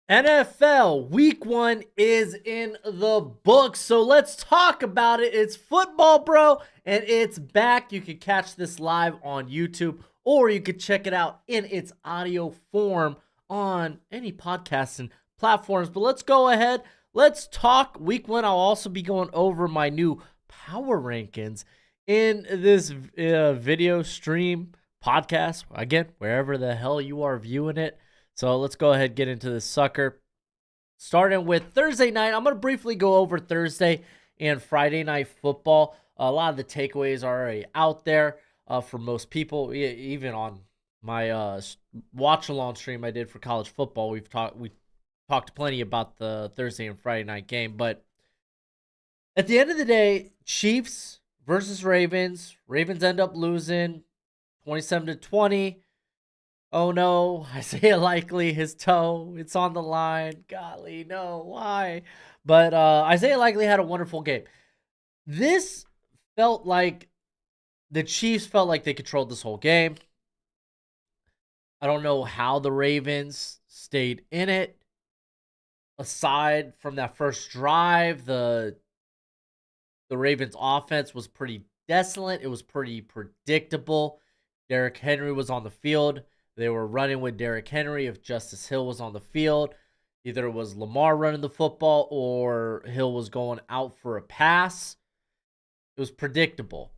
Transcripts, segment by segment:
NFL week 1 is in the books, so let's talk about it. It's football, bro, and it's back. You can catch this live on YouTube, or you could check it out in its audio form on any podcasting platforms. But let's go ahead. Let's talk week 1. I'll also be going over my new power rankings in this video stream podcast. Again, wherever the hell you are viewing it. So let's go ahead and get into this sucker. Starting with Thursday night, I'm going to briefly go over Thursday and Friday night football. A lot of the takeaways are already out there for most people. Even on my watch-along stream I did for college football, we talked plenty about the Thursday and Friday night game. But at the end of the day, Chiefs versus Ravens. Ravens end up losing 27-20. Oh no, Isaiah Likely, his toe, it's on the line. Golly, no, why? But Isaiah Likely had a wonderful game. This felt like the Chiefs felt like they controlled this whole game. I don't know how the Ravens stayed in it. Aside from that first drive, the Ravens offense was pretty desolate. It was pretty predictable. Derrick Henry was on the field. They were running with Derrick Henry if Justice Hill was on the field. Either it was Lamar running the football or Hill was going out for a pass. It was predictable.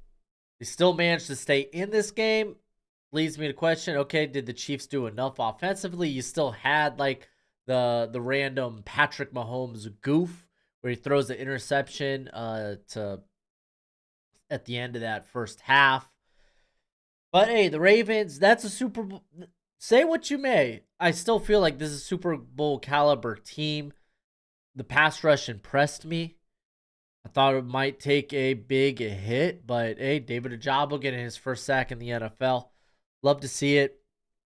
They still managed to stay in this game. Leads me to question, okay, did the Chiefs do enough offensively? You still had like the random Patrick Mahomes goof where he throws the interception at the end of that first half. But hey, the Ravens, that's a Super Bowl. Say what you may, I still feel like this is a Super Bowl caliber team. The pass rush impressed me. I thought it might take a big hit, but hey, David Ojabo getting his first sack in the NFL. Love to see it.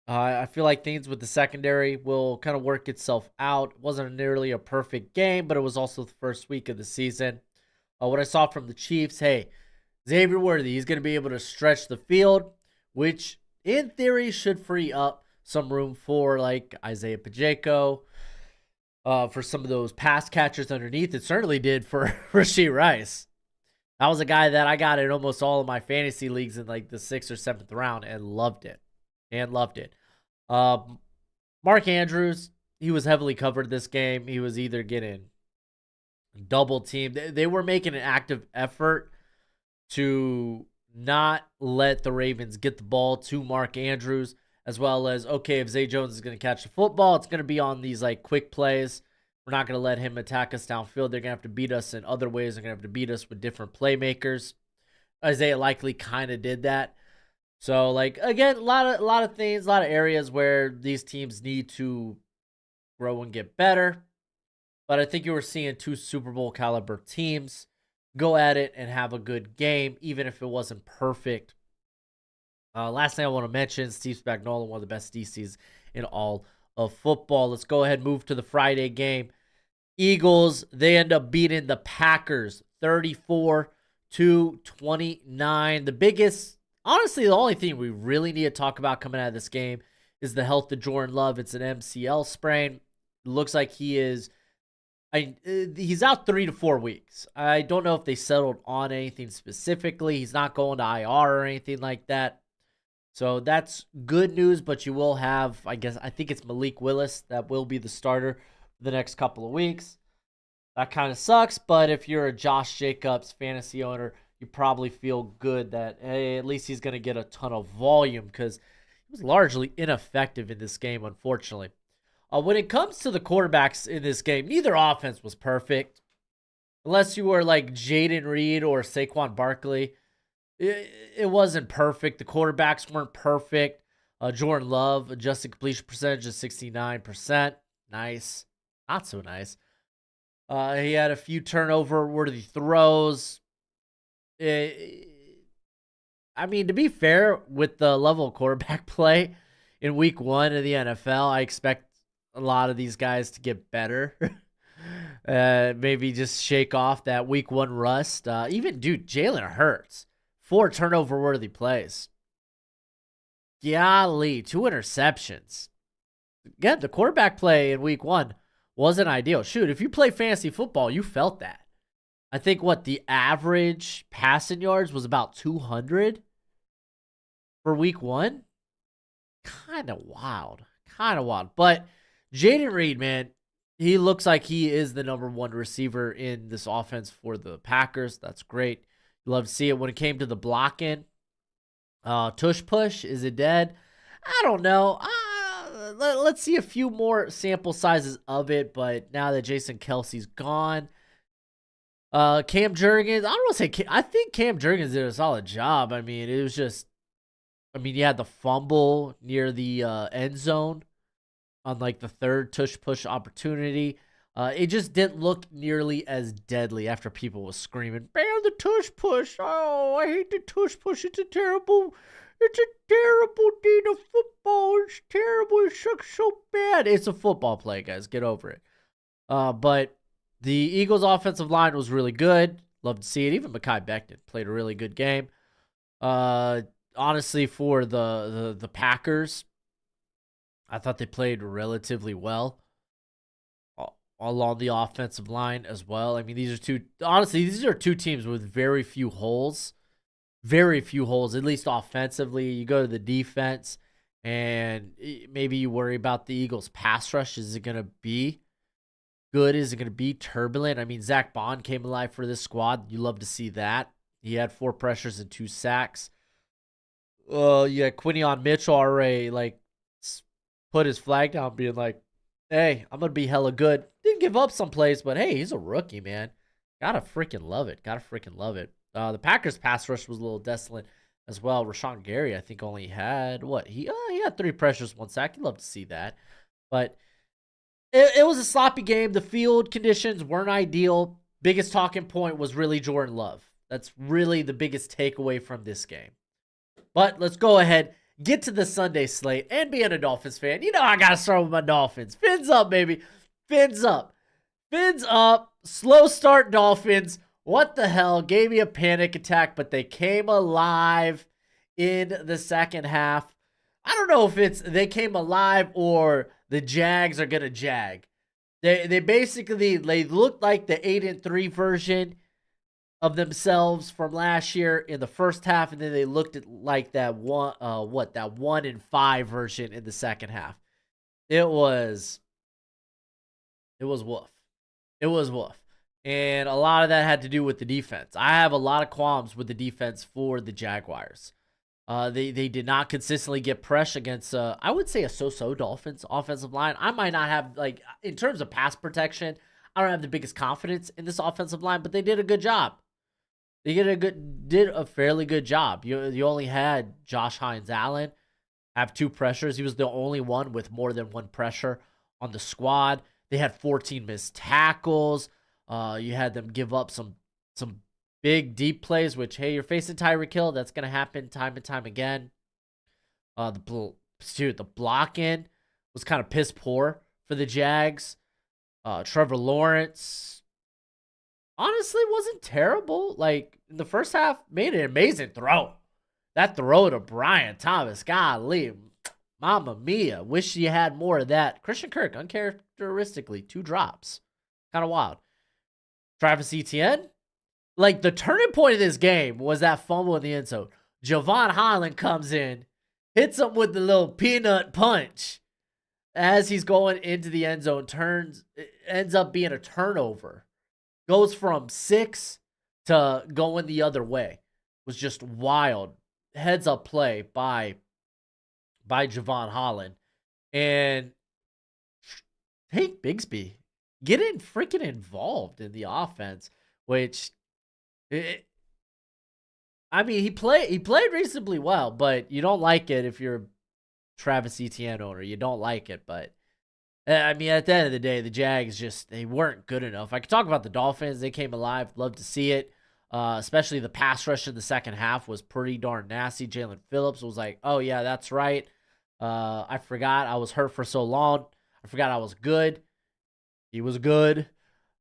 I feel like things with the secondary will kind of work itself out. It wasn't nearly a perfect game, but it was also the first week of the season. What I saw from the Chiefs, hey, Xavier Worthy, he's going to be able to stretch the field, which in theory should free up some room for like Isaiah Pacheco, for some of those pass catchers underneath. It certainly did for Rashee Rice. That was a guy that I got in almost all of my fantasy leagues in like the 6th or 7th round and loved it. Mark Andrews, he was heavily covered this game. He was either getting double teamed. They were making an active effort to not let the Ravens get the ball to Mark Andrews, as well as, okay, if Zay Jones is going to catch the football, it's going to be on these like quick plays. We're not going to let him attack us downfield. They're going to have to beat us in other ways. They're going to have to beat us with different playmakers. Isaiah Likely kind of did that. So, like, again, a lot of things, a lot of areas where these teams need to grow and get better. But I think you were seeing two Super Bowl caliber teams go at it and have a good game, even if it wasn't perfect. Last thing I want to mention, Steve Spagnuolo, one of the best DCs in all of football. Let's go ahead and move to the Friday game. Eagles, they end up beating the Packers 34-29. The biggest, honestly, the only thing we really need to talk about coming out of this game is the health of Jordan Love. It's an MCL sprain. It looks like he's out 3 to 4 weeks. I don't know if they settled on anything specifically. He's not going to IR or anything like that. So that's good news, but you will have, I think it's Malik Willis that will be the starter for the next couple of weeks. That kind of sucks, but if you're a Josh Jacobs fantasy owner, you probably feel good that, hey, at least he's going to get a ton of volume because he was largely ineffective in this game, unfortunately. When it comes to the quarterbacks in this game, neither offense was perfect. Unless you were like Jaden Reed or Saquon Barkley, it wasn't perfect. The quarterbacks weren't perfect. Jordan Love, adjusted completion percentage of 69%. Nice. Not so nice. He had a few turnover-worthy throws. I mean, to be fair, with the level of quarterback play in week 1 of the NFL, I expect a lot of these guys to get better. Maybe just shake off that week 1 rust. Even, dude, Jalen Hurts. 4 turnover-worthy plays. Golly, 2 interceptions. Again, the quarterback play in week 1 wasn't ideal. Shoot, if you play fantasy football, you felt that. I think the average passing yards was about 200 for week 1. Kind of wild. But Jaden Reed, man, he looks like he is the number 1 receiver in this offense for the Packers. That's great. You love to see it. When it came to the blocking, tush push, is it dead? I don't know. Let's see a few more sample sizes of it. But now that Jason Kelsey's gone, Cam Jurgens, I don't want to say, I think Cam Jurgens did a solid job. I mean, it was just, you had the fumble near the end zone on like the third tush push opportunity. It just didn't look nearly as deadly after people was screaming, "Ban the tush push! Oh, I hate the tush push. It's a terrible day of football. It's terrible. It sucks so bad." It's a football play, guys. Get over it. But the Eagles' offensive line was really good. Love to see it. Even Mekhi Becton played a really good game. Honestly, for the Packers, I thought they played relatively well along the offensive line as well. I mean, these are two teams with very few holes, at least offensively. You go to the defense, and maybe you worry about the Eagles' pass rush. Is it going to be good? Is it going to be turbulent? I mean, Zach Bond came alive for this squad. You love to see that. He had 4 pressures and 2 sacks. Yeah, Quinion Mitchell already put his flag down, being like, "Hey, I'm gonna be hella good." Didn't give up some plays, but hey, he's a rookie, man. Gotta freaking love it. The Packers pass rush was a little desolate as well. Rashawn Gary, I think, only had he had 3 pressures, 1 sack. You love to see that, but it was a sloppy game. The field conditions weren't ideal. Biggest talking point was really Jordan Love. That's really the biggest takeaway from this game. But let's go ahead, get to the Sunday slate, and being a Dolphins fan, you know I got to start with my Dolphins. Fins up, baby. Fins up. Slow start Dolphins. What the hell? Gave me a panic attack, but they came alive in the second half. I don't know if it's they came alive or the Jags are going to jag. They basically, they looked like the 8-3 version of themselves from last year in the first half, and then they looked at like that 1-5 version in the second half. It was woof. And a lot of that had to do with the defense. I have a lot of qualms with the defense for the Jaguars. They did not consistently get pressure against, I would say, a so-so Dolphins offensive line. I might not have, in terms of pass protection, I don't have the biggest confidence in this offensive line, but they did a good job. They did a fairly good job. You only had Josh Hines-Allen have 2 pressures. He was the only one with more than 1 pressure on the squad. They had 14 missed tackles. You had them give up some big deep plays, which, hey, you're facing Tyreek Hill. That's gonna happen time and time again. The blocking was kind of piss poor for the Jags. Trevor Lawrence honestly wasn't terrible. In the first half, made an amazing throw. That throw to Brian Thomas, golly, mamma mia. Wish you had more of that. Christian Kirk, uncharacteristically, 2 drops. Kind of wild. Travis Etienne, the turning point of this game was that fumble in the end zone. Javon Holland comes in, hits him with the little peanut punch as he's going into the end zone. Ends up being a turnover. Goes from 6 to going the other way. Was just wild. Heads up play by Javon Holland. And Hank Bigsby getting freaking involved in the offense, which, he played reasonably well, but you don't like it if you're a Travis Etienne owner. You don't like it, but at the end of the day, the Jags they weren't good enough. I could talk about the Dolphins. They came alive. Love to see it. Especially the pass rush in the second half was pretty darn nasty. Jalen Phillips was like, "Oh yeah, that's right. I forgot I was hurt for so long. I forgot I was good." He was good.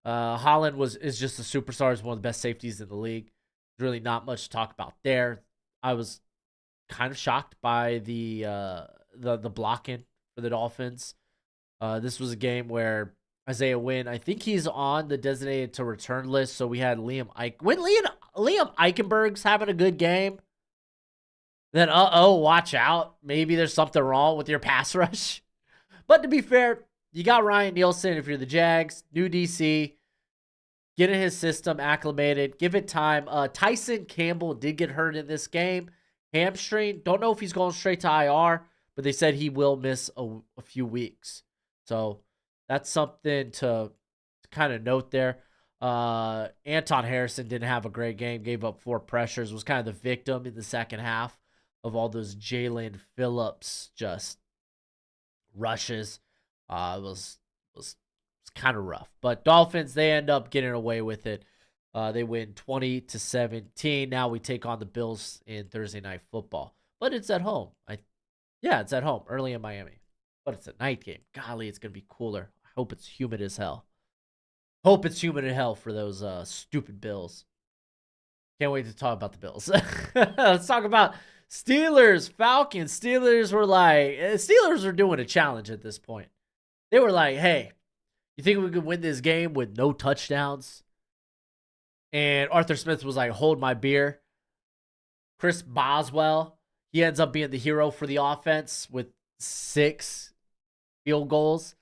Holland is just a superstar. He's one of the best safeties in the league. There's really not much to talk about there. I was kind of shocked by the blocking for the Dolphins. This was a game where Isaiah Wynn. I think he's on the designated to return list. So we had Liam Ike. When Liam Eichenberg's having a good game, then watch out. Maybe there's something wrong with your pass rush. But to be fair, you got Ryan Nielsen if you're the Jags, new DC. Get in his system, acclimated, give it time. Tyson Campbell did get hurt in this game. Hamstring. Don't know if he's going straight to IR, but they said he will miss a few weeks. So that's something to kind of note there. Anton Harrison didn't have a great game, gave up 4 pressures, was kind of the victim in the second half of all those Jalen Phillips just rushes. It was kind of rough. But Dolphins, they end up getting away with it. They win 20-17. Now we take on the Bills in Thursday Night Football. But it's at home. It's at home, early in Miami. But it's a night game. Golly, it's going to be cooler. I hope it's humid as hell. Hope it's humid as hell for those stupid Bills. Can't wait to talk about the Bills. Let's talk about Steelers, Falcons. Steelers were doing a challenge at this point. They were like, hey, you think we could win this game with no touchdowns? And Arthur Smith was like, hold my beer. Chris Boswell, he ends up being the hero for the offense with 6 field goals.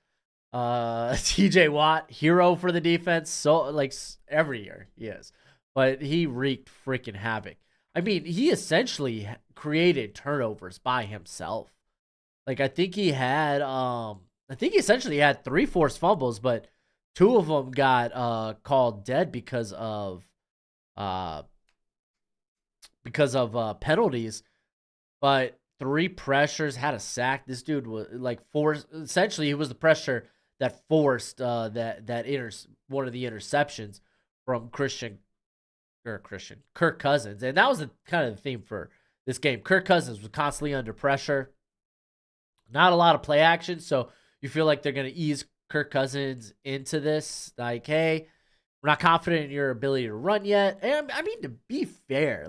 TJ Watt, hero for the defense. So, like, every year he is. But he wreaked freaking havoc. I mean, he essentially created turnovers by himself. Like, I think he essentially had 3 forced fumbles, but 2 of them got called dead because of penalties. But 3 pressures, had a sack. This dude was like essentially he was the pressure that forced one of the interceptions from Kirk Cousins. And that was kind of the theme for this game. Kirk Cousins was constantly under pressure. Not a lot of play action, so you feel like they're going to ease Kirk Cousins into this. Like, hey, we're not confident in your ability to run yet. And I mean, to be fair,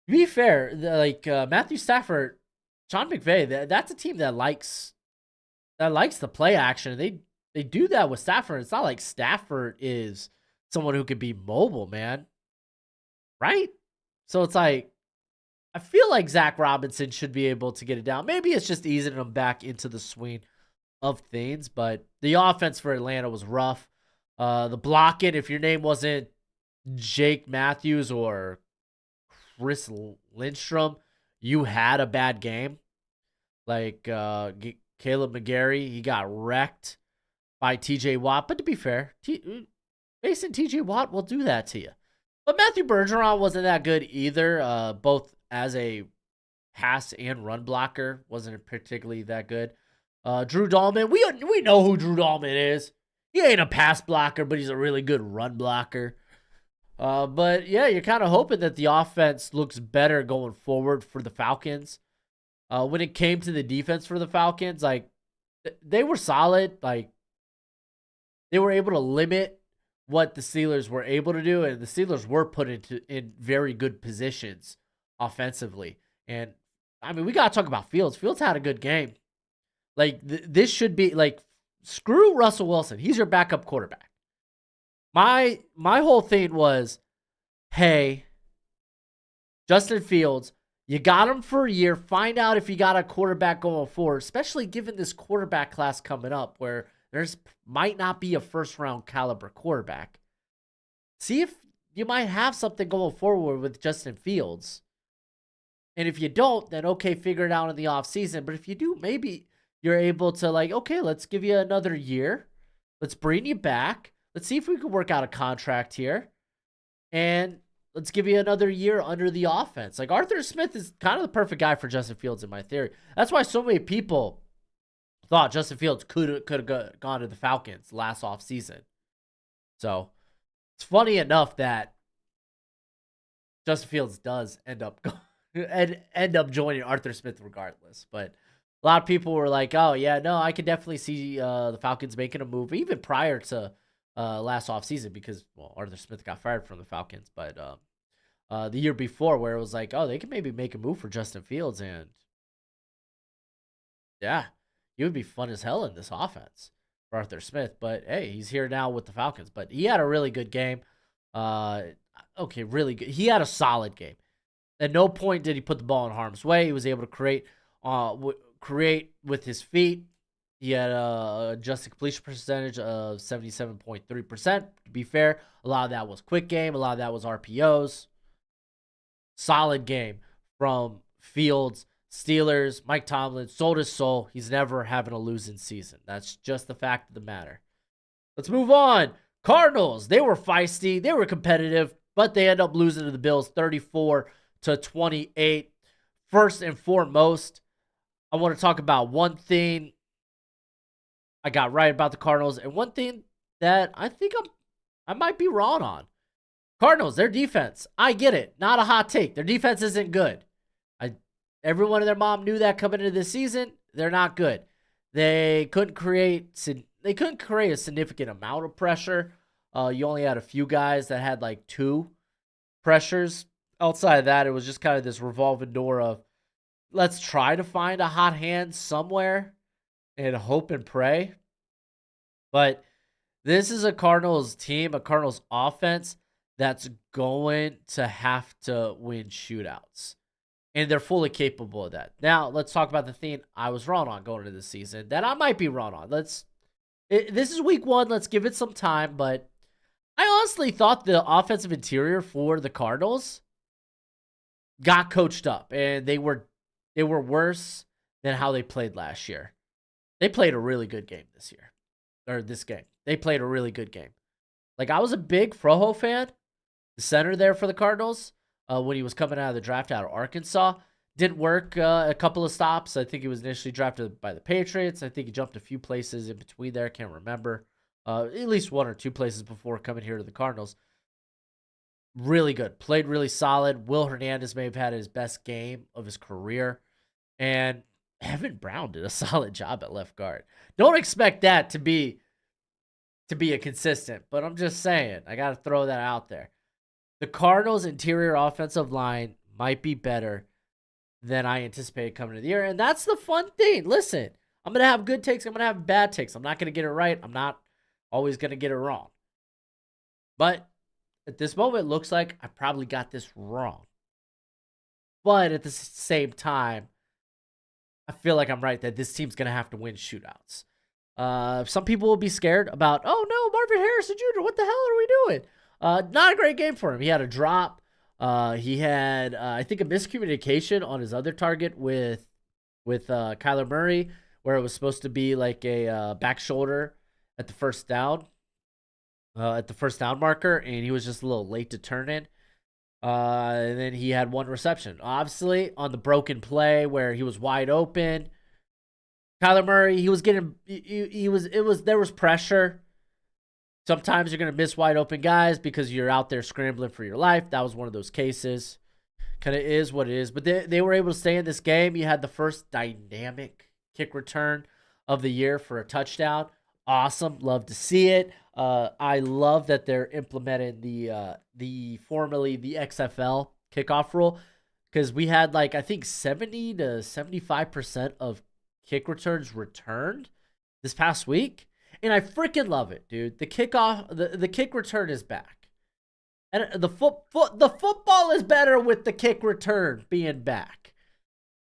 Matthew Stafford, Sean McVay, that's a team that likes the play action. They do that with Stafford. It's not like Stafford is someone who could be mobile, man. Right? So it's like, I feel like Zach Robinson should be able to get it down. Maybe it's just easing him back into the swing of things, but the offense for Atlanta was rough. The blocking, if your name wasn't Jake Matthews or Chris Lindstrom, you had a bad game. Like Caleb McGarry, he got wrecked by TJ Watt. But to be fair, Mason TJ Watt will do that to you. But Matthew Bergeron wasn't that good either. Both as a pass and run blocker, wasn't particularly that good. Drew Dahlman, we know who Drew Dahlman is. He ain't a pass blocker, but he's a really good run blocker. But yeah, you're kind of hoping that the offense looks better going forward for the Falcons. When it came to the defense for the Falcons, like they were solid. Like they were able to limit what the Steelers were able to do, and the Steelers were put in very good positions offensively. And I mean, we gotta talk about Fields. Fields had a good game. Like this should be like, screw Russell Wilson. He's your backup quarterback. My whole thing was, hey, Justin Fields, you got him for a year. Find out if you got a quarterback going forward, especially given this quarterback class coming up where there's might not be a first-round caliber quarterback. See if you might have something going forward with Justin Fields. And if you don't, then okay, figure it out in the offseason. But if you do, maybe you're able to like, okay, let's give you another year. Let's bring you back. Let's see if we can work out a contract here. And let's give you another year under the offense. Like Arthur Smith is kind of the perfect guy for Justin Fields in my theory. That's why so many people thought Justin Fields could have gone to the Falcons last offseason. So it's funny enough that Justin Fields does end up joining Arthur Smith regardless. But a lot of people were like, oh, yeah, no, I could definitely see the Falcons making a move even prior to last offseason because, well, Arthur Smith got fired from the Falcons. But the year before where it was like, oh, they can maybe make a move for Justin Fields. And, yeah, he would be fun as hell in this offense. for Arthur Smith. But hey, he's here now with the Falcons. But he had a really good game. Okay, really good. He had a solid game. At no point did he put the ball in harm's way. He was able to create with his feet. He had a adjusted completion percentage of 77.3%. To be fair, a lot of that was quick game. A lot of that was RPOs. Solid game from Fields. Steelers, Mike Tomlin sold his soul. He's never having a losing season. That's just the fact of the matter. Let's move on. Cardinals, they were feisty. They were competitive, but they end up losing to the Bills 34-28. First and foremost, I want to talk about one thing I got right about the Cardinals and one thing that I think I might be wrong on. Cardinals, their defense, I get it. Not a hot take. Their defense isn't good. Everyone and their mom knew that coming into this season. They're not good. They couldn't create a significant amount of pressure. You only had a few guys that had like 2 pressures. Outside of that, it was just kind of this revolving door of let's try to find a hot hand somewhere and hope and pray. But this is a Cardinals team, a Cardinals offense that's going to have to win shootouts. And they're fully capable of that. Now, let's talk about the thing I was wrong on going into this season that I might be wrong on. This is week 1. Let's give it some time. But I honestly thought the offensive interior for the Cardinals got coached up. And they were worse than how they played last year. They played a really good game this year. Or this game. They played a really good game. Like, I was a big Froho fan. The center there for the Cardinals. When he was coming out of the draft out of Arkansas. Didn't work a couple of stops. I think he was initially drafted by the Patriots. I think he jumped a few places in between there. Can't remember. At least 1 or 2 places before coming here to the Cardinals. Really good. Played really solid. Will Hernandez may have had his best game of his career. And Evan Brown did a solid job at left guard. Don't expect that to be a consistent. But I'm just saying. I got to throw that out there. The Cardinals' interior offensive line might be better than I anticipated coming into the year. And that's the fun thing. Listen, I'm going to have good takes. I'm going to have bad takes. I'm not going to get it right. I'm not always going to get it wrong. But at this moment, it looks like I probably got this wrong. But at the same time, I feel like I'm right that this team's going to have to win shootouts. Some people will be scared about, oh no, Marvin Harrison Jr., what the hell are we doing? Not a great game for him. He had a drop. He had, I think, a miscommunication on his other target with Kyler Murray, where it was supposed to be like a back shoulder at the first down marker, and he was just a little late to turn in. And then he had 1 reception. Obviously, on the broken play where he was wide open, Kyler Murray, there was pressure. Sometimes you're going to miss wide open guys because you're out there scrambling for your life. That was one of those cases. Kind of is what it is. But they were able to stay in this game. You had the first dynamic kick return of the year for a touchdown. Awesome. Love to see it. I love that they're implementing the formerly the XFL kickoff rule, because we had like, I think 70 to 75% of kick returns returned this past week. And I freaking love it, dude. The kickoff, the kick return is back. And the football is better with the kick return being back.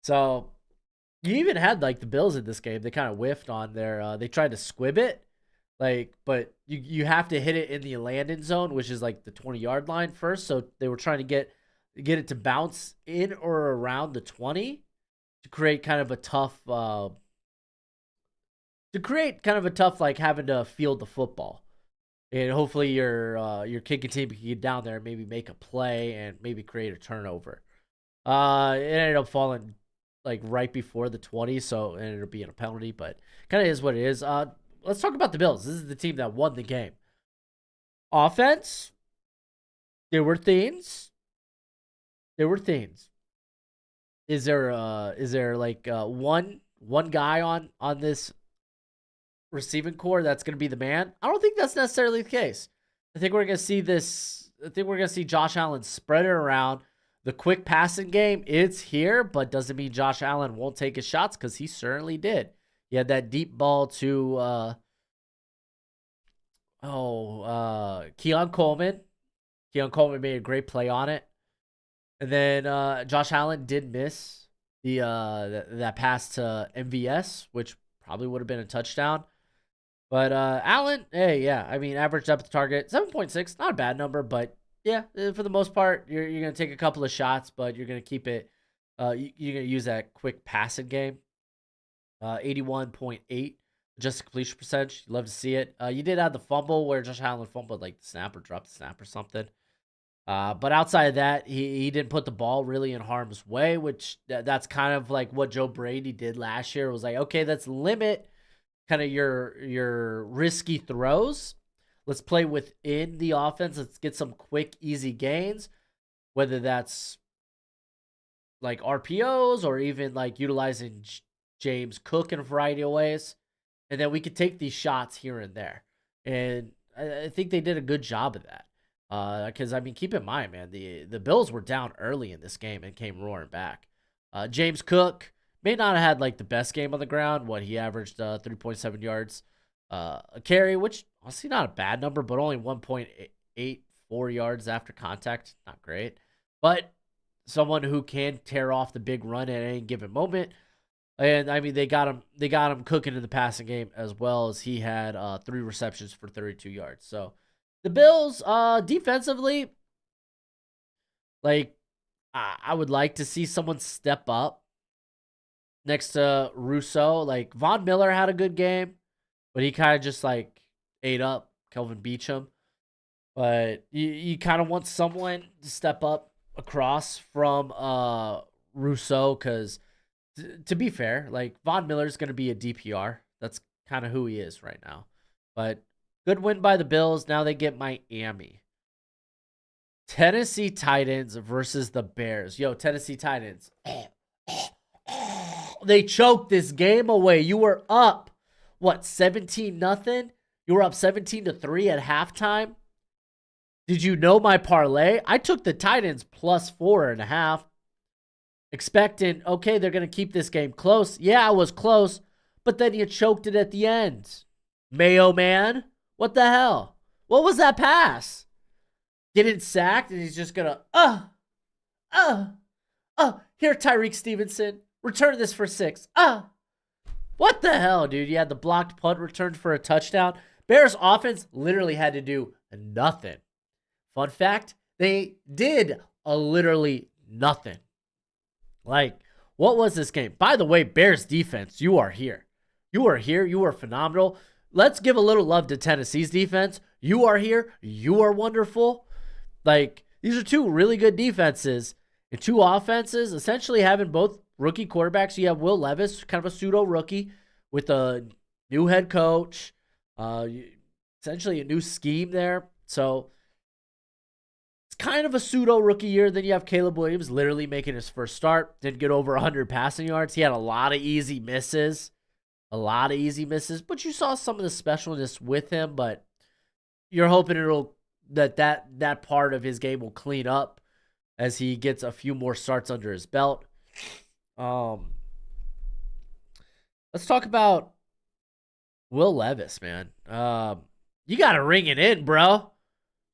So you even had like the Bills in this game. They kind of whiffed on their, they tried to squib it. Like, but you have to hit it in the landing zone, which is like the 20-yard line first. So they were trying to get it to bounce in or around the 20 to create kind of a tough, like having to field the football. And hopefully your kicking team can get down there and maybe make a play and maybe create a turnover. It ended up falling like right before the 20, so it ended up being a penalty, but kind of is what it is. Let's talk about the Bills. This is the team that won the game. Offense, there were things. Is there like one guy on this receiving core that's going to be the man? I don't think that's necessarily the case. I think we're going to see this. I think we're going to see Josh Allen spread it around. The quick passing game, it's here, but doesn't mean Josh Allen won't take his shots, because he certainly did. He had that deep ball to Keon Coleman. Keon Coleman made a great play on it. And then Josh Allen did miss that pass to MVS, which probably would have been a touchdown. But Allen, hey, yeah, I mean, average depth of target 7.6, not a bad number, but yeah, for the most part, you're gonna take a couple of shots, but you're gonna keep it. You're gonna use that quick passing game. 81.8 just completion percentage. You love to see it. You did have the fumble where Josh Allen fumbled like the snap or dropped the snap or something. But outside of that, he didn't put the ball really in harm's way, which that's kind of like what Joe Brady did last year. It was like, okay, let's limit kind of your risky throws. Let's play within the offense. Let's get some quick, easy gains, whether that's like RPOs or even like utilizing James Cook in a variety of ways. And then we could take these shots here and there. And I think they did a good job of that. Because, I mean, keep in mind, man, the Bills were down early in this game and came roaring back. James Cook may not have had, like, the best game on the ground. He averaged 3.7 yards a carry, which, honestly, not a bad number, but only 1.84 yards after contact. Not great. But someone who can tear off the big run at any given moment. And I mean, they got him cooking in the passing game, as well as he had 3 receptions for 32 yards. So the Bills, defensively, like I would like to see someone step up next to Russo. Like Von Miller had a good game, but he kind of just like ate up Kelvin Beachum. But you kind of want someone to step up across from Russo, because to be fair, like Von Miller's going to be a DPR. That's kind of who he is right now. But good win by the Bills. Now they get Miami. Tennessee Titans versus the Bears. Yo, Tennessee Titans. They choked this game away. You were up, 17-0? You were up 17-3 at halftime. Did you know my parlay? I took the Titans plus 4.5. Expecting, okay, they're going to keep this game close. Yeah, I was close, but then you choked it at the end. Mayo man, what the hell? What was that pass? Getting sacked, and he's just going to, here, Tyreek Stevenson, return this for 6. What the hell, dude? You had the blocked punt returned for a touchdown. Bears offense literally had to do nothing. Fun fact, they did literally nothing. Like, what was this game? By the way, Bears defense, you are here. You are here. You are phenomenal. Let's give a little love to Tennessee's defense. You are here. You are wonderful. Like, these are 2 really good defenses and 2 offenses, essentially having both rookie quarterbacks. You have Will Levis, kind of a pseudo rookie with a new head coach, essentially a new scheme there. So kind of a pseudo rookie year. Then you have Caleb Williams literally making his first start. Didn't get over 100 passing yards. He had a lot of easy misses. But you saw some of the specialness with him. But you're hoping that part of his game will clean up as he gets a few more starts under his belt. Let's talk about Will Levis, man. You got to ring it in, bro.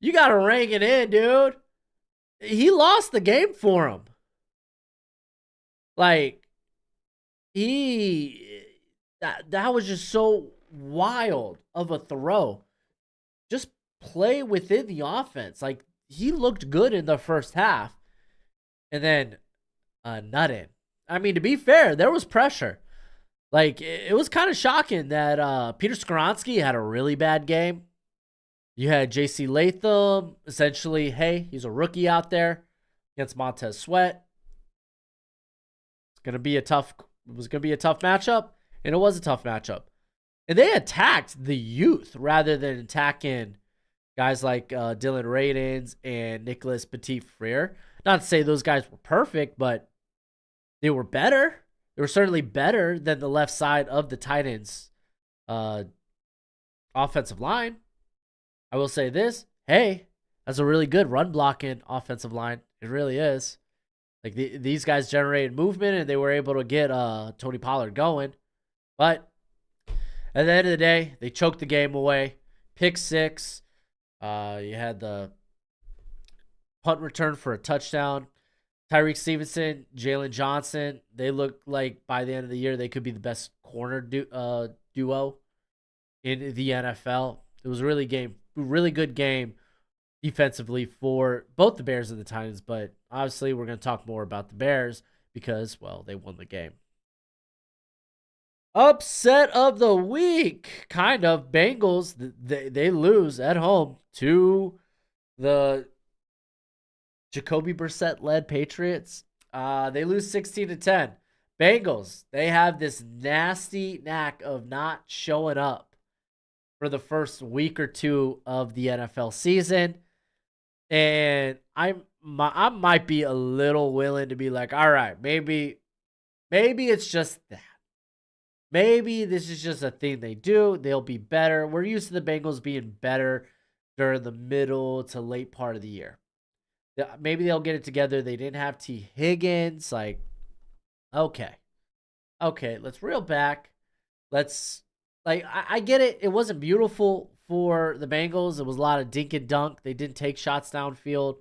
You got to ring it in, dude. He lost the game for him. Like, that was just so wild of a throw. Just play within the offense. Like, he looked good in the first half. And then, nothing. I mean, to be fair, there was pressure. Like, it was kind of shocking that Peter Skoronski had a really bad game. You had J.C. Latham, essentially, hey, he's a rookie out there against Montez Sweat. It was gonna be a tough matchup, and it was a tough matchup. And they attacked the youth rather than attacking guys like Dylan Radins and Nicholas Petit-Frere. Not to say those guys were perfect, but they were better. They were certainly better than the left side of the Titans' offensive line. I will say this. Hey, that's a really good run blocking offensive line. It really is. Like, these guys generated movement, and they were able to get Tony Pollard going. But at the end of the day, they choked the game away. pick six. You had the punt return for a touchdown. Tyreek Stevenson, Jalen Johnson, they look like by the end of the year they could be the best corner duo in the NFL. It was a really good game defensively for both the Bears and the Titans, but obviously we're going to talk more about the Bears because, well, they won the game. Upset of the week, kind of. Bengals, they lose at home to the Jacoby Brissett-led Patriots. They lose 16-10. Bengals, they have this nasty knack of not showing up for the first week or two of the NFL season. And I might be a little willing to be like, all right, maybe it's just that. Maybe this is just a thing they do. They'll be better. We're used to the Bengals being better during the middle to late part of the year. Maybe they'll get it together. They didn't have T. Higgins. Like, okay, let's reel back. I get it. It wasn't beautiful for the Bengals. It was a lot of dink and dunk. They didn't take shots downfield.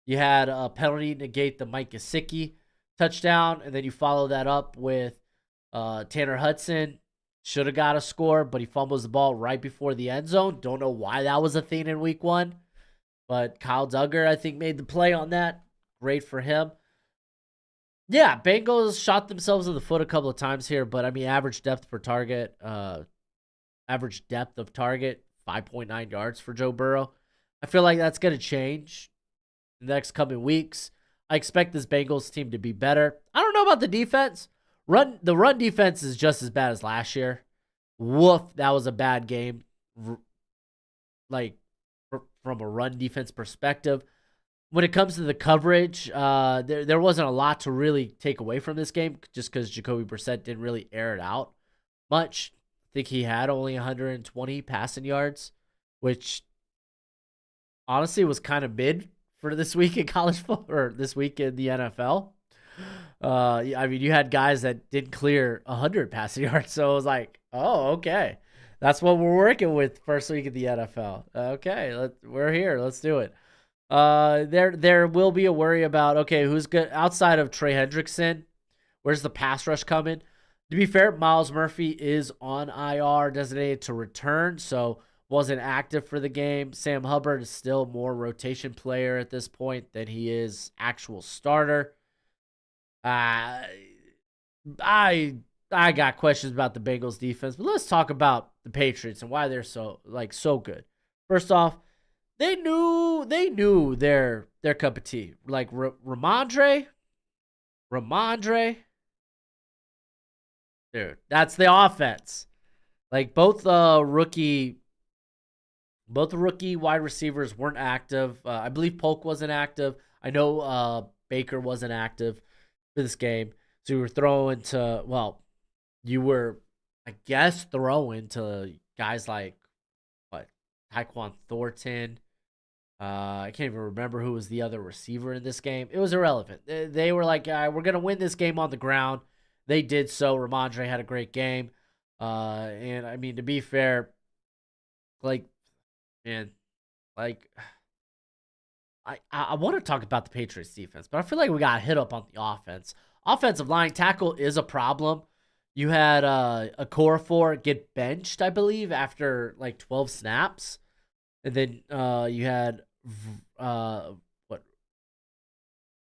You had a penalty negate the Mike Gesicki touchdown, and then you follow that up with Tanner Hudson. Should have got a score, but he fumbles the ball right before the end zone. Don't know why that was a thing in week one. But Kyle Duggar, I think, made the play on that. Great for him. Yeah, Bengals shot themselves in the foot a couple of times here, but I mean, average depth of target, 5.9 yards for Joe Burrow. I feel like that's going to change in the next coming weeks. I expect this Bengals team to be better. I don't know about the defense. The run defense is just as bad as last year. Woof, that was a bad game. From a run defense perspective. When it comes to the coverage, there wasn't a lot to really take away from this game just because Jacoby Brissett didn't really air it out much. I think he had only 120 passing yards, which honestly was kind of mid for this week in college football or this week in the NFL. I mean, you had guys that didn't clear 100 passing yards, so it was like, oh, okay. That's what we're working with first week of the NFL. Okay, we're here. Let's do it. There will be a worry about, okay, who's good outside of Trey Hendrickson. Where's the pass rush coming? To be fair, Miles Murphy is on IR, designated to return, so wasn't active for the game. Sam Hubbard is still more rotation player at this point than he is actual starter. I got questions about the Bengals defense, but let's talk about the Patriots and why they're so good. First off, they knew their cup of tea. Like Ramondre, dude, that's the offense. Like both rookie wide receivers weren't active. I believe Polk wasn't active. I know Baker wasn't active for this game. So we were throwing to, well, you were, I guess, throwing to guys like, Tyquan Thornton. I can't even remember who was the other receiver in this game. It was irrelevant. They were like, we're going to win this game on the ground. They did so. Ramondre had a great game. And, I mean, to be fair, I want to talk about the Patriots defense, but I feel like we got hit up on the offense. Offensive line tackle is a problem. You had a Okorafor get benched, I believe, after like 12 snaps. And then you had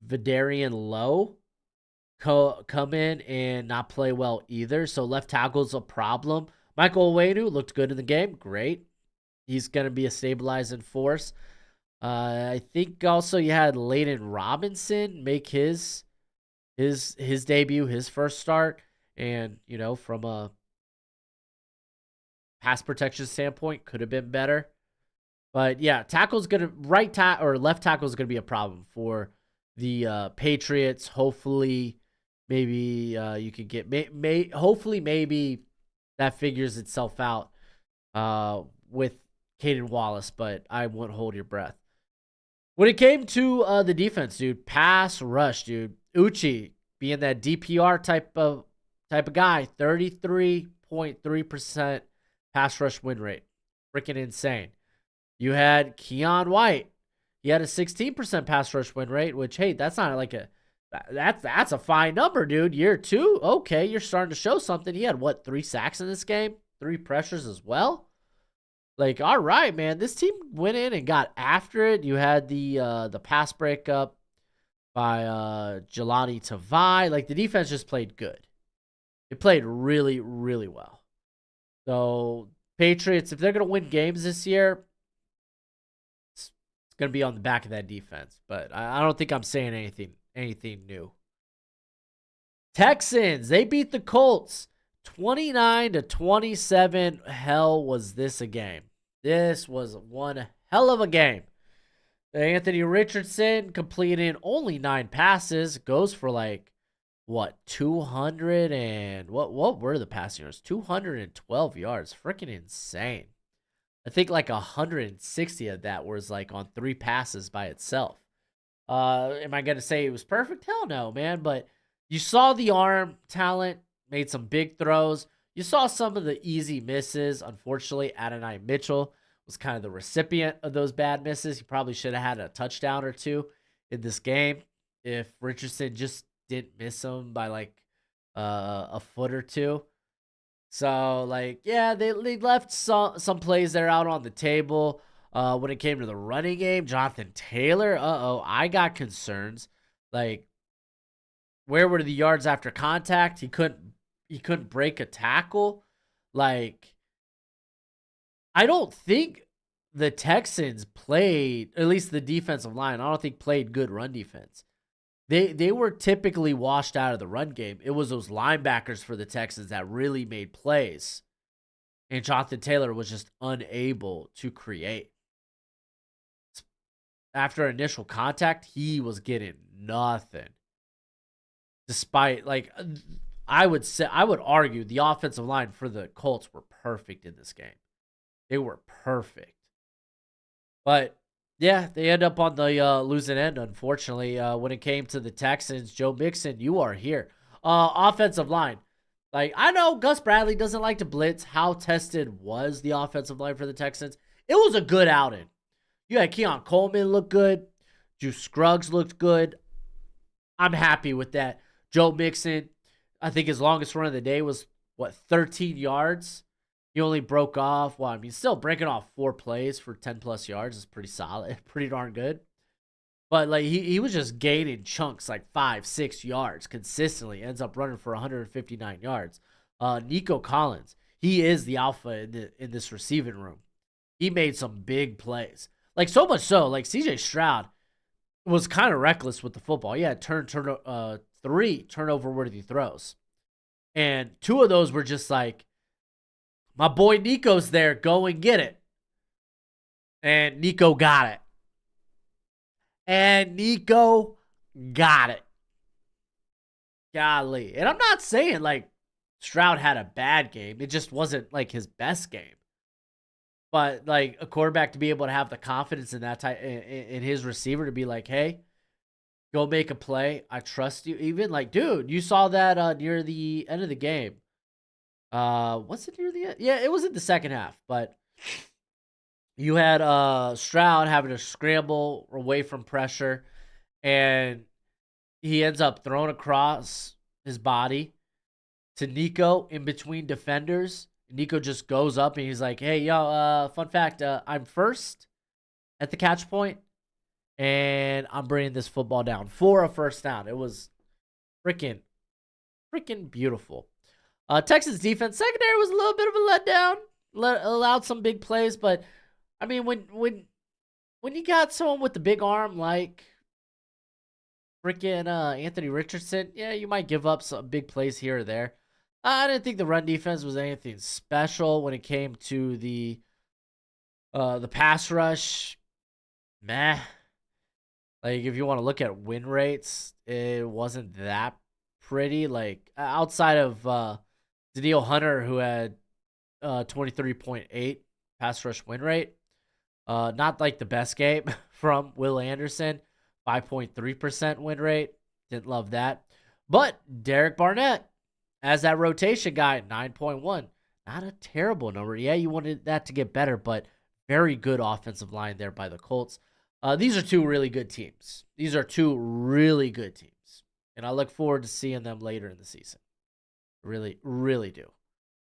Vidarian Lowe come in and not play well either. So left tackle's a problem. Michael Onwenu looked good in the game. Great. He's going to be a stabilizing force. I think also you had Layden Robinson make his debut, his first start. And, from a pass protection standpoint, could have been better. But, yeah, left tackle is going to be a problem for the Patriots. Hopefully, maybe you could get hopefully maybe that figures itself out with Caden Wallace, but I won't hold your breath. When it came to the defense, dude, pass rush, dude, Uchi being that DPR type of guy, 33.3% pass rush win rate. Freaking insane. You had Keon White. He had a 16% pass rush win rate, which, hey, that's not like that's a fine number, dude. Year 2, okay, you're starting to show something. He had, what, 3 sacks in this game? 3 pressures as well? Like, all right, man. This team went in and got after it. You had the pass breakup by Jelani Tavai. Like, the defense just played good. It played really, really well. So, Patriots, if they're going to win games this year, it's going to be on the back of that defense. But I don't think I'm saying anything new. Texans, they beat the Colts 29-27. Hell, was this a game? This was one hell of a game. Anthony Richardson completing only 9 passes, goes for like, what, 200 and what were the passing yards? 212 yards. Freaking insane. I think like 160 of that was like on 3 passes by itself. Am I going to say it was perfect? Hell no, man. But you saw the arm talent, made some big throws. You saw some of the easy misses. Unfortunately, Adonai Mitchell was kind of the recipient of those bad misses. He probably should have had a touchdown or 2 in this game if Richardson just didn't miss him by like a foot or 2. So, like, yeah, they left some plays there out on the table. When it came to the running game, Jonathan Taylor, I got concerns. Like, where were the yards after contact? He couldn't break a tackle. Like, I don't think the Texans played, at least the defensive line, I don't think played good run defense. They were typically washed out of the run game. It was those linebackers for the Texans that really made plays. And Jonathan Taylor was just unable to create. After initial contact, he was getting nothing. Despite, like, I would argue the offensive line for the Colts were perfect in this game. They were perfect. But, yeah, they end up on the losing end, unfortunately. When it came to the Texans, Joe Mixon, you are here. Offensive line. Like, I know Gus Bradley doesn't like to blitz. How tested was the offensive line for the Texans? It was a good outing. You had Keon Coleman look good. Juice Scruggs looked good. I'm happy with that. Joe Mixon, I think his longest run of the day was, 13 yards? He only broke off, still breaking off 4 plays for 10-plus yards is pretty solid, pretty darn good. But, like, he was just gaining chunks, like 5, 6 yards consistently. Ends up running for 159 yards. Nico Collins, he is the alpha in this receiving room. He made some big plays. Like, so much so, like, C.J. Stroud was kind of reckless with the football. He had 3 turnover-worthy throws. And 2 of those were just like, my boy Nico's there, go and get it. And Nico got it. Golly. And I'm not saying, like, Stroud had a bad game. It just wasn't, like, his best game. But, like, a quarterback to be able to have the confidence in that type, in his receiver to be like, hey, go make a play. I trust you. Even, like, dude, you saw that near the end of the game. Was it near the end? Yeah, it was in the second half. But you had Stroud having to scramble away from pressure. And he ends up throwing across his body to Nico in between defenders. Nico just goes up and he's like, hey, yo, fun fact, I'm first at the catch point, and I'm bringing this football down for a first down. It was freaking beautiful. Texas defense secondary was a little bit of a letdown. Allowed some big plays, but, I mean, when you got someone with the big arm like freaking Anthony Richardson, yeah, you might give up some big plays here or there. I didn't think the run defense was anything special when it came to the pass rush. Meh. Like, if you want to look at win rates, it wasn't that pretty. Like, outside of Daniil Hunter, who had 23.8 pass rush win rate. Not like the best game from Will Anderson. 5.3% win rate. Didn't love that. But Derek Barnett, as that rotation guy, 9.1. Not a terrible number. Yeah, you wanted that to get better, but Very good offensive line there by the Colts. These are two really good teams. These are two really good teams. And I look forward to seeing them later in the season. Really, really do.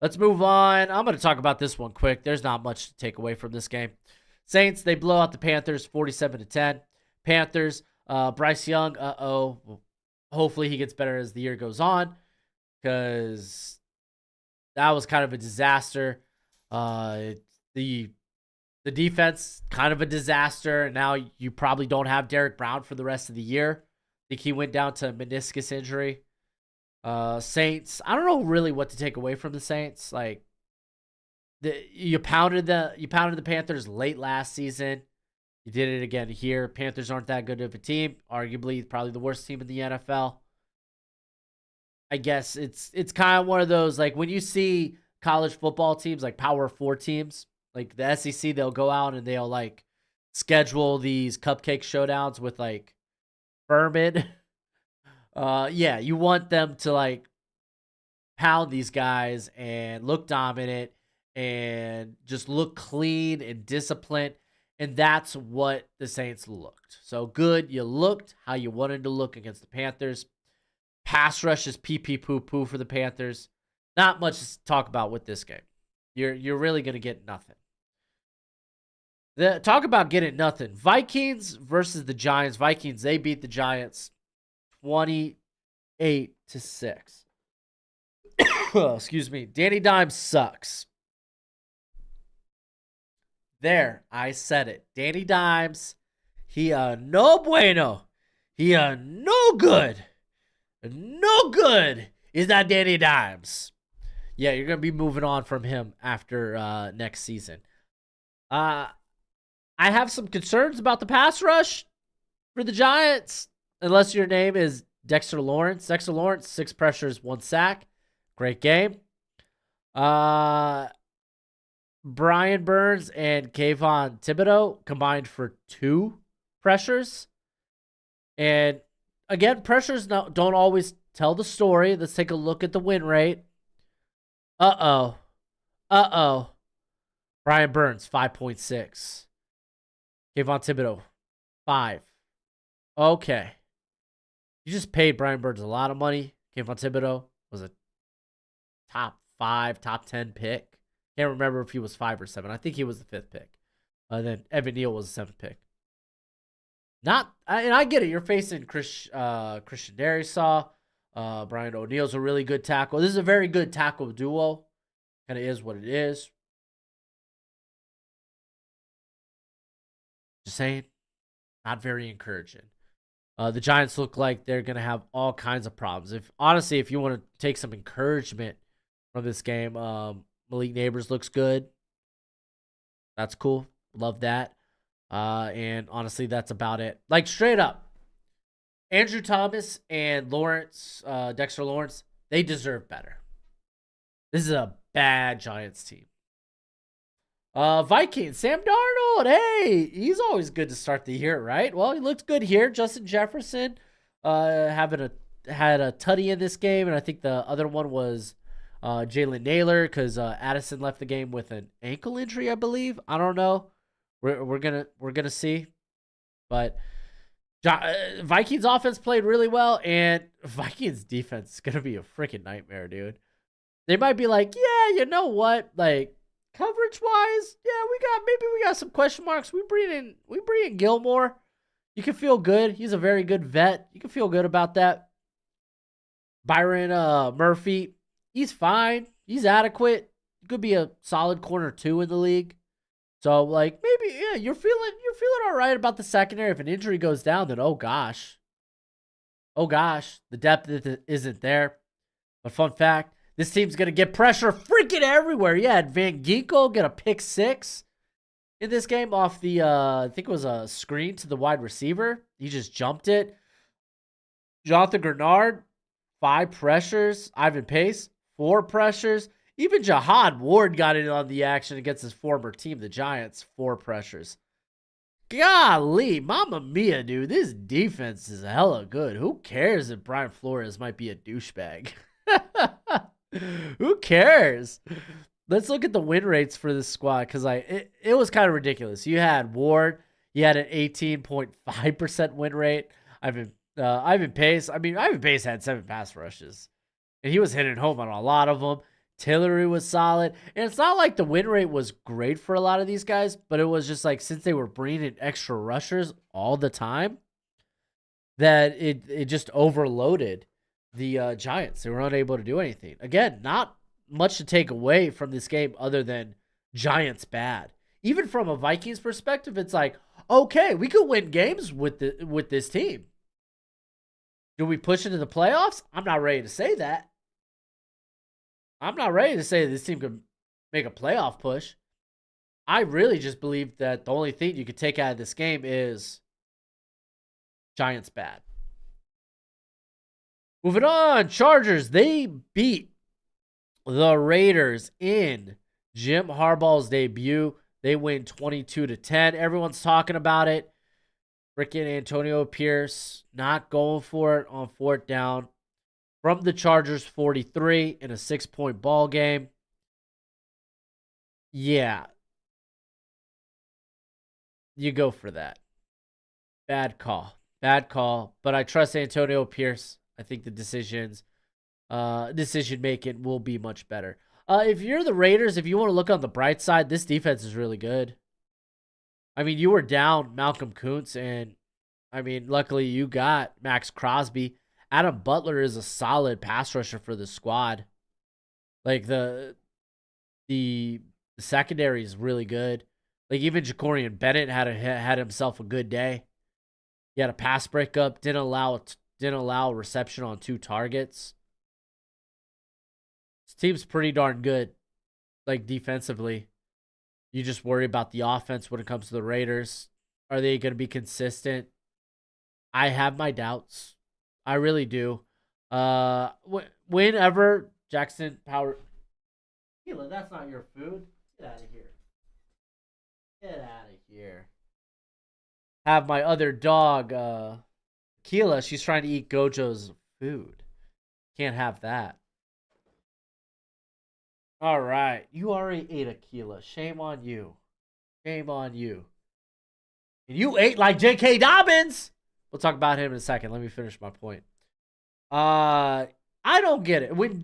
Let's move on. I'm going to talk about this one quick. There's not much to take away from this game. Saints, they blow out the Panthers 47-10. Panthers, Bryce Young, hopefully he gets better as the year goes on, because that was kind of a disaster. The defense, kind of a disaster. Now you probably don't have Derek Brown for the rest of the year. I think he went down to meniscus injury. Saints, I don't know really what to take away from the Saints. Like, you pounded the Panthers late last season. You did it again here. Panthers aren't that good of a team. Arguably, probably the worst team in the NFL. I guess it's kind of one of those, like, when you see college football teams, like Power 4 teams, like the SEC, they'll go out and they'll, like, schedule these cupcake showdowns with, like, Furman. Yeah, you want them to, like, pound these guys and look dominant and just look clean and disciplined. And that's what the Saints looked. So good. You looked how you wanted to look against the Panthers. Pass rush is pee-pee-poo-poo for the Panthers. Not much to talk about with this game. You're really going to get nothing. Talk about getting nothing. Vikings versus the Giants. Vikings, they beat the Giants 28-6. Excuse me. Danny Dimes sucks. There, I said it. Danny Dimes, he no bueno. He no good. No good is that Danny Dimes. Yeah, you're going to be moving on from him after next season. I have some concerns about the pass rush for the Giants, unless your name is Dexter Lawrence. Dexter Lawrence, 6 pressures, 1 sack. Great game. Brian Burns and Kayvon Thibodeau combined for 2 pressures. And again, pressures don't always tell the story. Let's take a look at the win rate. Uh-oh. Brian Burns, 5.6. Kayvon Thibodeau, 5. Okay. You just paid Brian Burns a lot of money. Kayvon Thibodeau was a top 5, top 10 pick. Can't remember if he was 5 or 7. I think he was the 5th pick. Then Evan Neal was the 7th pick. And I get it. You're facing Christian Darrisaw. Brian O'Neill's a really good tackle. This is a very good tackle duo. Kind of is what it is. Just saying, not very encouraging. The Giants look like they're going to have all kinds of problems. If you want to take some encouragement from this game, Malik Neighbors looks good. That's cool. Love that. And honestly, that's about it. Like, straight up, Andrew Thomas and Dexter Lawrence, they deserve better. This is a bad Giants team. Vikings, Sam Darnold. Hey, he's always good to start the year, right? Well, he looked good here. Justin Jefferson had a tutty in this game, and I think the other one was Jalen Naylor, because Addison left the game with an ankle injury, I believe. I don't know. We're gonna see, but Vikings offense played really well, and Vikings defense is gonna be a freaking nightmare, dude. They might be like, yeah, you know what, like, coverage wise, yeah, we got some question marks. We bring in Gilmore. You can feel good. He's a very good vet. You can feel good about that. Byron Murphy, he's fine. He's adequate. He could be a solid corner 2 in the league. So, like, maybe, yeah, you're feeling all right about the secondary. If an injury goes down, then oh gosh, the depth isn't there. But fun fact, this team's gonna get pressure freaking everywhere. Yeah, Van Ginkel get a pick 6 in this game off the I think it was a screen to the wide receiver. He just jumped it. Jonathan Grenard, 5 pressures. Ivan Pace, 4 pressures. Even Jihad Ward got in on the action against his former team, the Giants, 4 pressures. Golly, mamma mia, dude. This defense is hella good. Who cares if Brian Flores might be a douchebag? Who cares? let's look at the win rates for this squad because it was kind of ridiculous. You had Ward, you had an 18.5% win rate. Ivan Pace. I mean, Ivan Pace had 7 pass rushes, and he was hitting home on a lot of them. Tillery was solid, and it's not like the win rate was great for a lot of these guys, but it was just like since they were bringing in extra rushers all the time, that it just overloaded the Giants. They were unable to do anything. Again, not much to take away from this game other than Giants bad. Even from a Vikings perspective, it's like, okay, we could win games with this team. Do we push into the playoffs? I'm not ready to say that. I'm not ready to say this team could make a playoff push. I really just believe that the only thing you could take out of this game is Giants bad. Moving on, Chargers. They beat the Raiders in Jim Harbaugh's debut. They win 22-10. Everyone's talking about it. Freaking Antonio Pierce not going for it on 4th down. From the Chargers, 43 in a 6-point ball game. Yeah. You go for that. Bad call. But I trust Antonio Pierce. I think the decision making will be much better. If you're the Raiders, if you want to look on the bright side, this defense is really good. I mean, you were down Malcolm Kuntz, and I mean, luckily you got Max Crosby. Adam Butler is a solid pass rusher for the squad. Like the secondary is really good. Like even Jacorian Bennett had himself a good day. He had a pass breakup, didn't allow reception on 2 targets. This team's pretty darn good, like defensively. You just worry about the offense when it comes to the Raiders. Are they going to be consistent? I have my doubts. I really do. Whenever Jackson Power... Keela, that's not your food. Get out of here. Get out of here. Have my other dog, Keela, she's trying to eat Gojo's food. Can't have that. All right. You already ate a Keela. Shame on you. Shame on you. And you ate like J.K. Dobbins. We'll talk about him in a second. Let me finish my point. I don't get it. When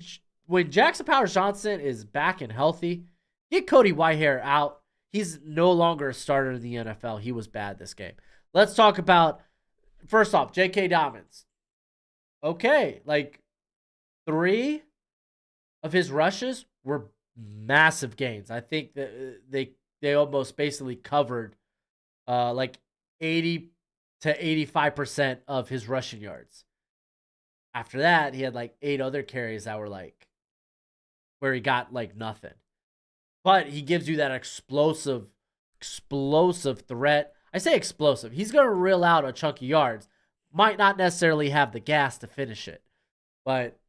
Jackson Powers Johnson is back and healthy, get Cody Whitehair out. He's no longer a starter in the NFL. He was bad this game. Let's talk about, first off, J.K. Dobbins. Okay, like 3 of his rushes were massive gains. I think that they almost basically covered like 80 to 85% of his rushing yards. After that, he had like 8 other carries that were like where he got like nothing. But he gives you that explosive threat. I say explosive. He's going to reel out a chunk of yards. Might not necessarily have the gas to finish it. But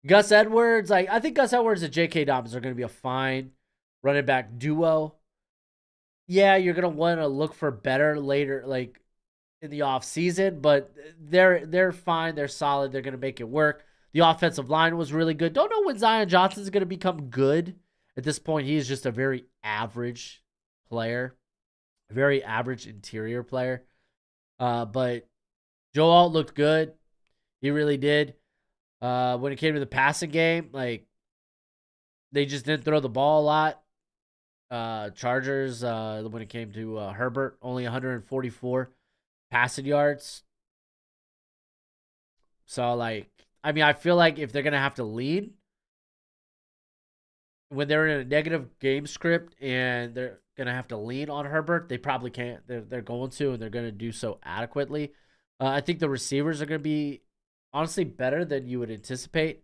Gus Edwards, I think Gus Edwards and J.K. Dobbins are going to be a fine running back duo. Yeah, you're going to want to look for better later, like in the offseason, but they're fine. They're solid. They're going to make it work. The offensive line was really good. Don't know when Zion Johnson is going to become good. At this point, he is just a very average player, a very average interior player. But Joe Alt looked good. He really did. When it came to the passing game, like they just didn't throw the ball a lot. Chargers, when it came to Herbert, only 144 passing yards. So, like, I mean, I feel like if they're going to have to lead, when they're in a negative game script and they're going to have to lean on Herbert, they probably can't. They're going to, and they're going to do so adequately. I think the receivers are going to be, honestly, better than you would anticipate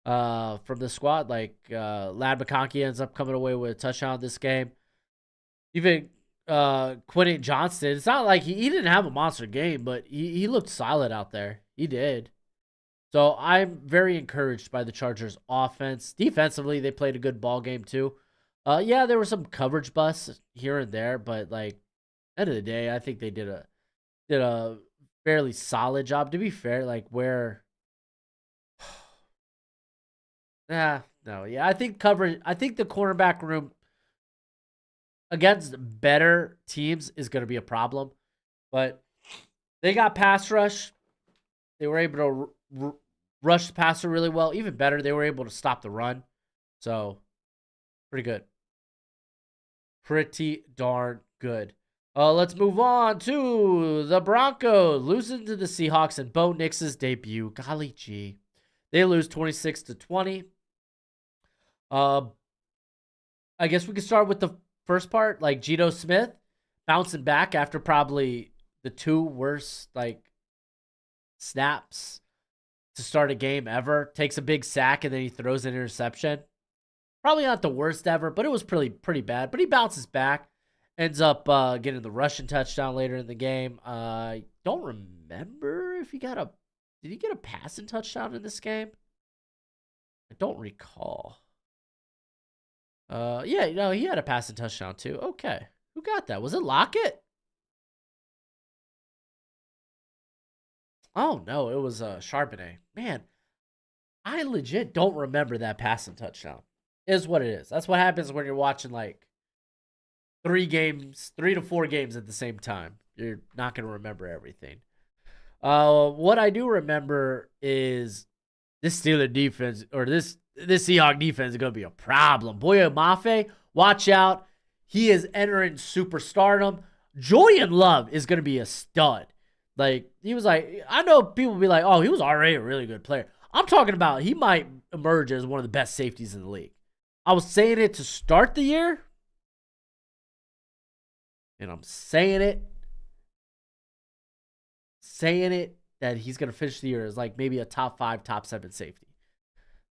from the squad. Like, Lad McConkey ends up coming away with a touchdown this game. Even Quentin Johnston, it's not like he didn't have a monster game, but he looked solid out there. He did. So I'm very encouraged by the Chargers offense. Defensively, they played a good ball game too. Yeah, there were some coverage busts here and there, but like end of the day, I think they did a fairly solid job. To be fair, like where No, yeah. I think coverage. I think the cornerback room against better teams is going to be a problem, but they got pass rush. They were able to rush the passer really well. Even better, they were able to stop the run. So, pretty good. Pretty darn good. Let's move on to the Broncos. Losing to the Seahawks in Bo Nix's debut. Golly gee. They lose 26-20. I guess we could start with the first part. Like Geno Smith bouncing back after probably the two worst snaps to start a game ever. Takes a big sack and then he throws an interception. Probably not the worst ever, but it was pretty bad. But he bounces back, ends up getting the rushing touchdown later in the game. I don't remember if did he get a passing touchdown in this game? I don't recall. Yeah, no, he had a passing touchdown too. Okay, who got that? Was it Lockett? Oh no, it was Charbonnet. Man, I legit don't remember that passing touchdown. Is what it is. That's what happens when you're watching like 3 to 4 games at the same time. You're not going to remember everything. What I do remember is this Steelers defense, or this Seahawks defense, is going to be a problem. Boye Mafe, watch out. He is entering superstardom. Julian Love is going to be a stud. Like, he was like, I know people will be like, oh, he was already a really good player. I'm talking about he might emerge as one of the best safeties in the league. I was saying it to start the year, and I'm saying it that he's going to finish the year as like maybe a top 5, top 7 safety.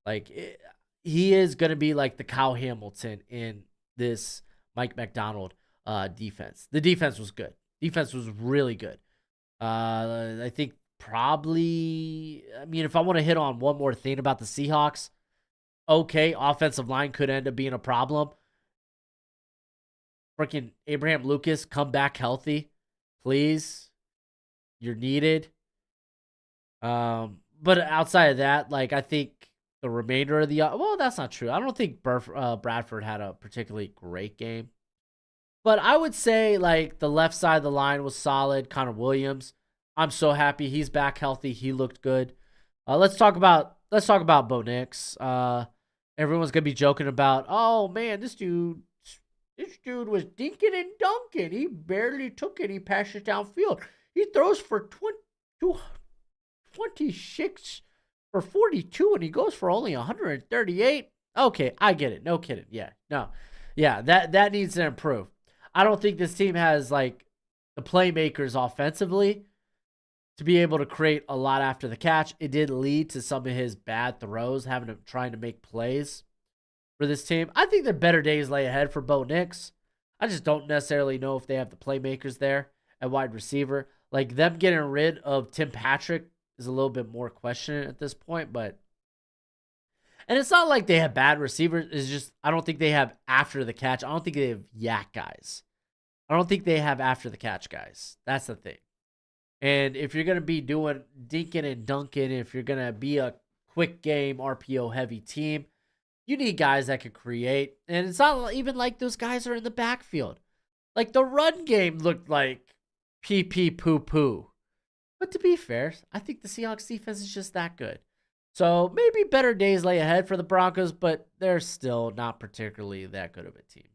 Like, he is going to be like the Kyle Hamilton in this Mike McDonald defense. The defense was good. Defense was really good. I think probably, I mean, if I want to hit on one more thing about the Seahawks, okay, offensive line could end up being a problem. Freaking Abraham Lucas, come back healthy, please. You're needed. But outside of that, like, I think the remainder of the well, that's not true. I don't think Bradford had a particularly great game. But I would say like the left side of the line was solid. Connor Williams, I'm so happy he's back healthy. He looked good. Let's talk about Bo Nix. Everyone's gonna be joking about, oh man, this dude was dinking and dunking. He barely took it. He passed it downfield. He throws for 26 for 42, and he goes for only 138. Okay, I get it. No kidding. Yeah, no. Yeah, that needs to improve. I don't think this team has like the playmakers offensively to be able to create a lot after the catch. It did lead to some of his bad throws, trying to make plays for this team. I think that better days lay ahead for Bo Nix. I just don't necessarily know if they have the playmakers there at wide receiver. Like, them getting rid of Tim Patrick is a little bit more questioned at this point, but and it's not like they have bad receivers. It's just I don't think they have after the catch. I don't think they have yak guys. I don't think they have after the catch guys. That's the thing. And if you're going to be doing dinking and dunking, if you're going to be a quick game RPO heavy team, you need guys that can create. And it's not even like those guys are in the backfield. Like, the run game looked like pee poo poo. But to be fair, I think the Seahawks defense is just that good. So maybe better days lay ahead for the Broncos, but they're still not particularly that good of a team.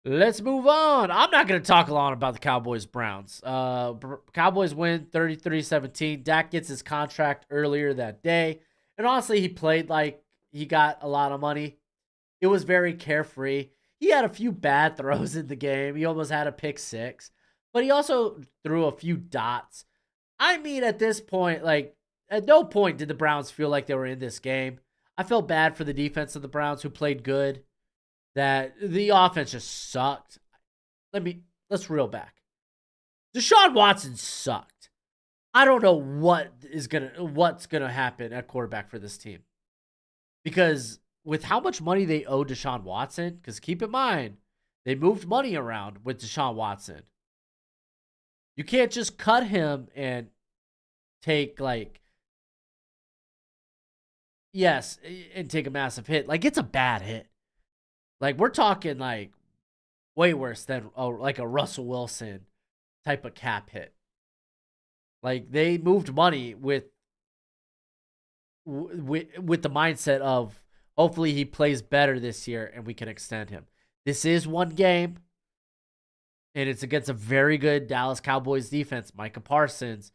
Let's move on. I'm not going to talk a lot about the Cowboys-Browns. Cowboys win 33-17. Dak gets his contract earlier that day. And honestly, he played like he got a lot of money. It was very carefree. He had a few bad throws in the game. He almost had a pick 6. But he also threw a few dots. I mean, at this point, like, at no point did the Browns feel like they were in this game. I felt bad for the defense of the Browns, who played good. That the offense just sucked. Let's reel back. Deshaun Watson sucked. I don't know what's gonna happen at quarterback for this team. Because with how much money they owe Deshaun Watson, because keep in mind, they moved money around with Deshaun Watson. You can't just cut him and take Yes, and take a massive hit. Like, it's a bad hit. Like, we're talking, like, way worse than, like, a Russell Wilson type of cap hit. Like, they moved money with the mindset of hopefully he plays better this year and we can extend him. This is one game, and it's against a very good Dallas Cowboys defense. Micah Parsons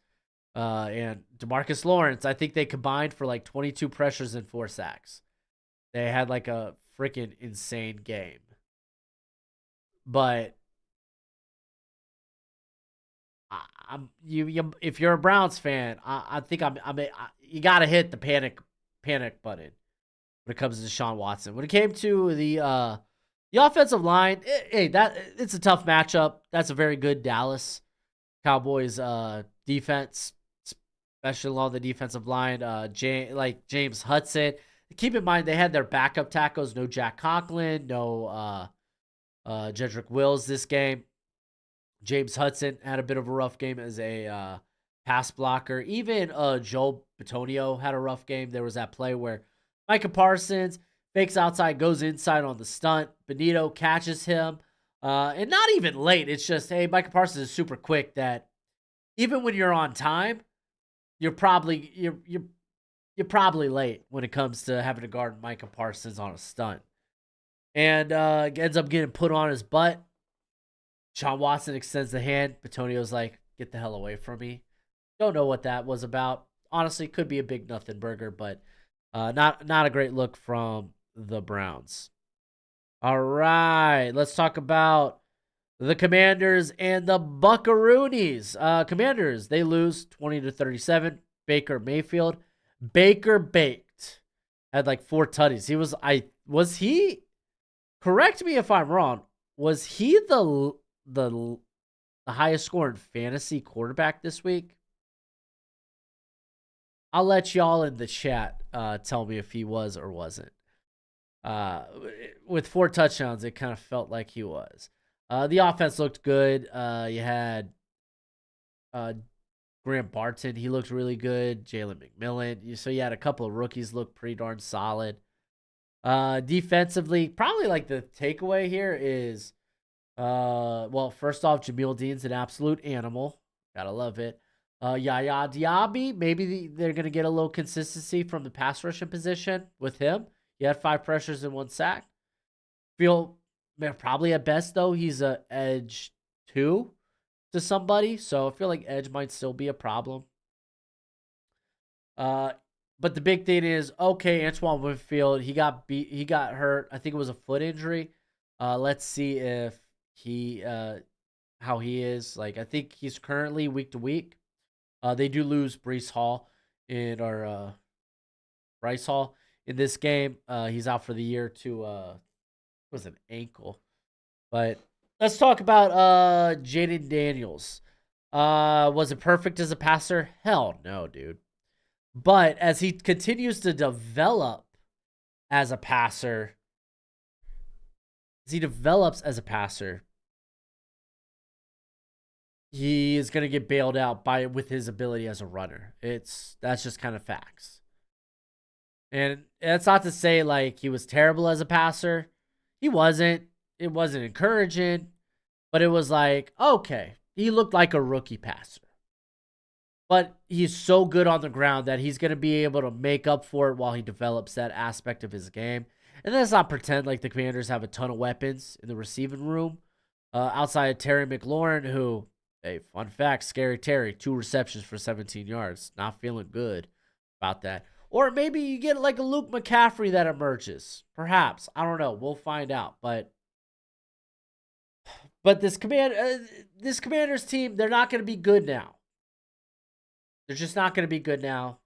and DeMarcus Lawrence, I think they combined for like 22 pressures and 4 sacks. They had like a freaking insane game. But if you're a Browns fan, I think you got to hit the panic button when it comes to Deshaun Watson. When it came to the offensive line, it's a tough matchup. That's a very good Dallas Cowboys defense, especially along the defensive line. James Hudson. Keep in mind they had their backup tackles. No Jack Conklin, no Jedrick Wills this game. James Hudson had a bit of a rough game as a pass blocker. Even Joel Bitonio had a rough game. There was that play where Micah Parsons fakes outside, goes inside on the stunt. Benito catches him. And not even late. It's just, hey, Micah Parsons is super quick that even when you're on time, you're probably late when it comes to having to guard Micah Parsons on a stunt. And ends up getting put on his butt. Sean Watson extends the hand. Bitonio's like, get the hell away from me. Don't know what that was about. Honestly, could be a big nothing burger, but not a great look from the Browns. All right, let's talk about the Commanders and the Buccaroonies. Commanders, they lose 20-37. Baker Mayfield. Baker baked. Had like 4 tutties. Was he, correct me if I'm wrong, was he the highest scoring fantasy quarterback this week? I'll let y'all in the chat tell me if he was or wasn't. With 4 touchdowns, it kind of felt like he was. The offense looked good. You had Graham Barton. He looked really good. Jalen McMillan. So you had a couple of rookies look pretty darn solid. Defensively, probably like the takeaway here is, first off, Jamil Dean's an absolute animal. Gotta love it. Yaya Diaby, maybe they're going to get a little consistency from the pass rushing position with him. He had 5 pressures and 1 sack. Probably at best, though, he's a edge 2 to somebody. So I feel like edge might still be a problem. But the big thing is, okay, Antoine Winfield, he got hurt. I think it was a foot injury. Let's see if how he is. Like, I think he's currently week to week. They do lose Bryce Hall in this game. He's out for the year to was an ankle. But let's talk about Jaden Daniels. Was it perfect as a passer? Hell no, dude. But as he continues to develop as a passer, he is going to get bailed out with his ability as a runner. That's just kind of facts. And that's not to say like he was terrible as a passer. He wasn't. It wasn't encouraging, but it was like, okay, he looked like a rookie passer. But he's so good on the ground that he's going to be able to make up for it while he develops that aspect of his game. And let's not pretend like the Commanders have a ton of weapons in the receiving room. Outside of Terry McLaurin, who, hey, fun fact, Scary Terry, 2 receptions for 17 yards. Not feeling good about that. Or maybe you get like a Luke McCaffrey that emerges. Perhaps. I don't know. We'll find out. But this Commanders team, they're not going to be good now. They're just not going to be good now.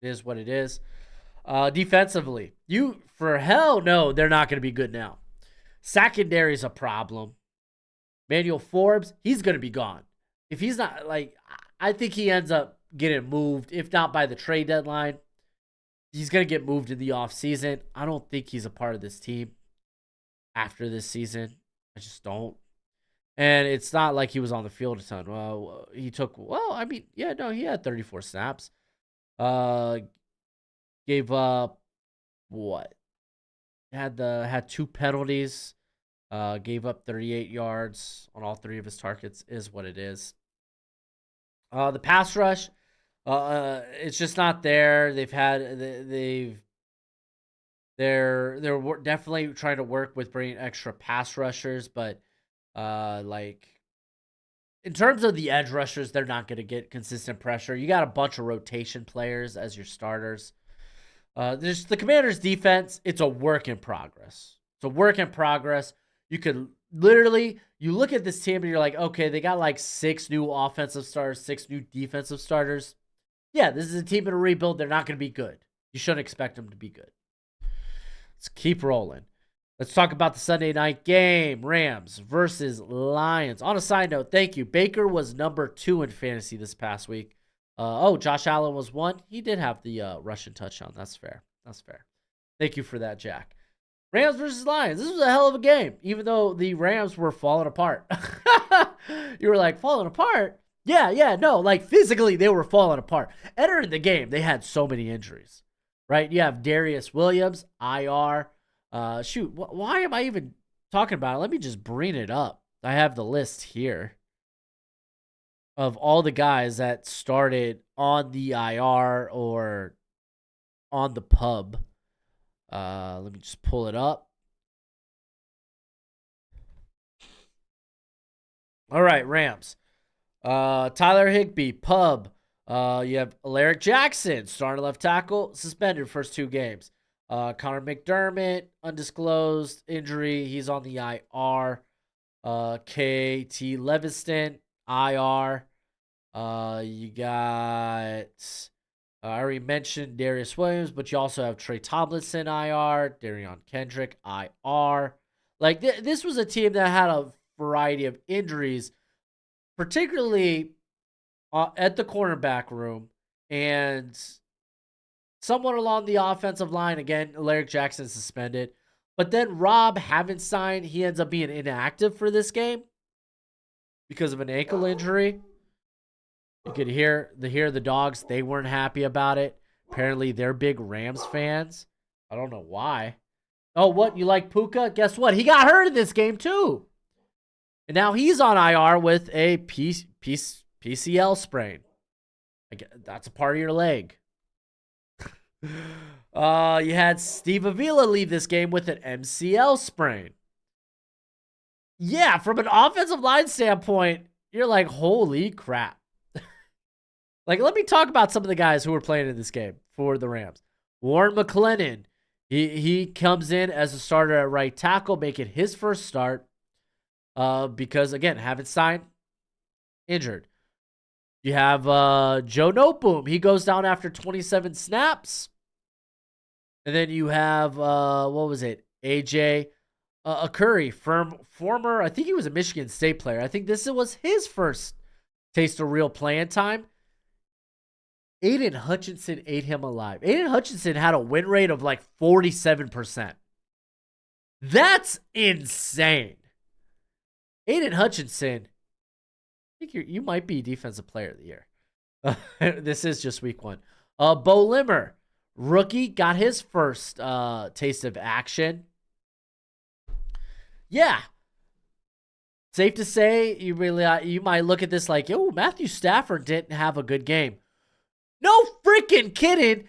It is what it is. Defensively, for hell no, they're not going to be good now. Secondary is a problem. Manuel Forbes, he's going to be gone. If he's not, like, I think he ends up getting moved, if not by the trade deadline. He's going to get moved in the offseason. I don't think he's a part of this team after this season. I just don't. And it's not like he was on the field a ton. Well, he had 34 snaps. Gave up what? Had 2 penalties. Gave up 38 yards on all 3 of his targets. Is what it is. The pass rush, it's just not there. They're definitely trying to work with bringing extra pass rushers, but like in terms of the edge rushers, they're not going to get consistent pressure. You got a bunch of rotation players as your starters. There's the Commanders' defense. It's a work in progress. It's a work in progress. You could literally, you look at this team and you're like, okay, they got like 6 new offensive starters, 6 new defensive starters. Yeah, this is a team in a rebuild. They're not going to be good. You shouldn't expect them to be good. Let's keep rolling. Let's talk about the Sunday night game. Rams versus Lions. On a side note, thank you. Baker was number 2 in fantasy this past week. Josh Allen was 1. He did have the Russian touchdown. That's fair. That's fair. Thank you for that, Jack. Rams versus Lions. This was a hell of a game, even though the Rams were falling apart. You were like, falling apart? Yeah, no, like physically they were falling apart. Entering the game, they had so many injuries, right? You have Darius Williams, IR. Why am I even talking about it? Let me just bring it up. I have the list here of all the guys that started on the IR or on the pub. Let me just pull it up. All right, Rams. Tyler Higbee, pub. You have Alaric Jackson, starting left tackle, suspended first 2 games. Connor McDermott, undisclosed injury. He's on the IR. KT Leviston, IR. You got, I already mentioned Darius Williams, but you also have Trey Tomlinson, IR. Darion Kendrick, IR. Like, this was a team that had a variety of injuries, particularly at the cornerback room, and someone along the offensive line. Again, Alaric Jackson suspended. But then Rob Havenstein, he ends up being inactive for this game because of an ankle injury. You could hear the dogs. They weren't happy about it. Apparently, they're big Rams fans. I don't know why. Oh, what? You like Puka? Guess what? He got hurt in this game, too. And now he's on IR with a PCL sprain. That's a part of your leg. You had Steve Avila leave this game with an MCL sprain. Yeah, from an offensive line standpoint, you're like, holy crap. Like, let me talk about some of the guys who were playing in this game for the Rams. Warren McClellan, he comes in as a starter at right tackle, making his first start because, again, Havenstein injured. You have Joe Noteboom. He goes down after 27 snaps. And then you have, AJ Curry, former, I think he was a Michigan State player. I think this was his first taste of real playing time. Aiden Hutchinson ate him alive. Aiden Hutchinson had a win rate of like 47%. That's insane. Aiden Hutchinson, I think you might be Defensive Player of the Year. This is just week 1. Bo Limmer, rookie, got his first taste of action. Yeah. Safe to say, you might look at this like, yo, Matthew Stafford didn't have a good game. No freaking kidding.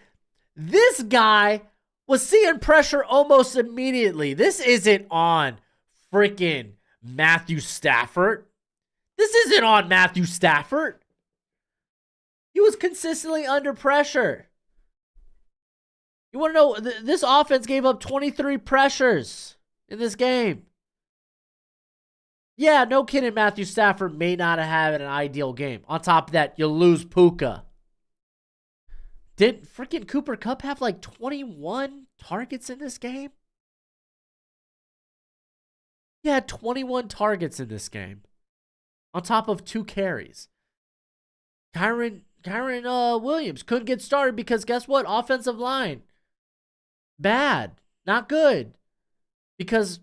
This guy was seeing pressure almost immediately. This isn't on freaking Matthew Stafford. This isn't on Matthew Stafford. He was consistently under pressure. You want to know, this offense gave up 23 pressures in this game. Yeah, no kidding, Matthew Stafford may not have had an ideal game. On top of that, you lose Puka. Did freaking Cooper Kupp have like 21 targets in this game? He had 21 targets in this game. On top of 2 carries. Kyron Williams couldn't get started because guess what? Offensive line. Bad. Not good. Because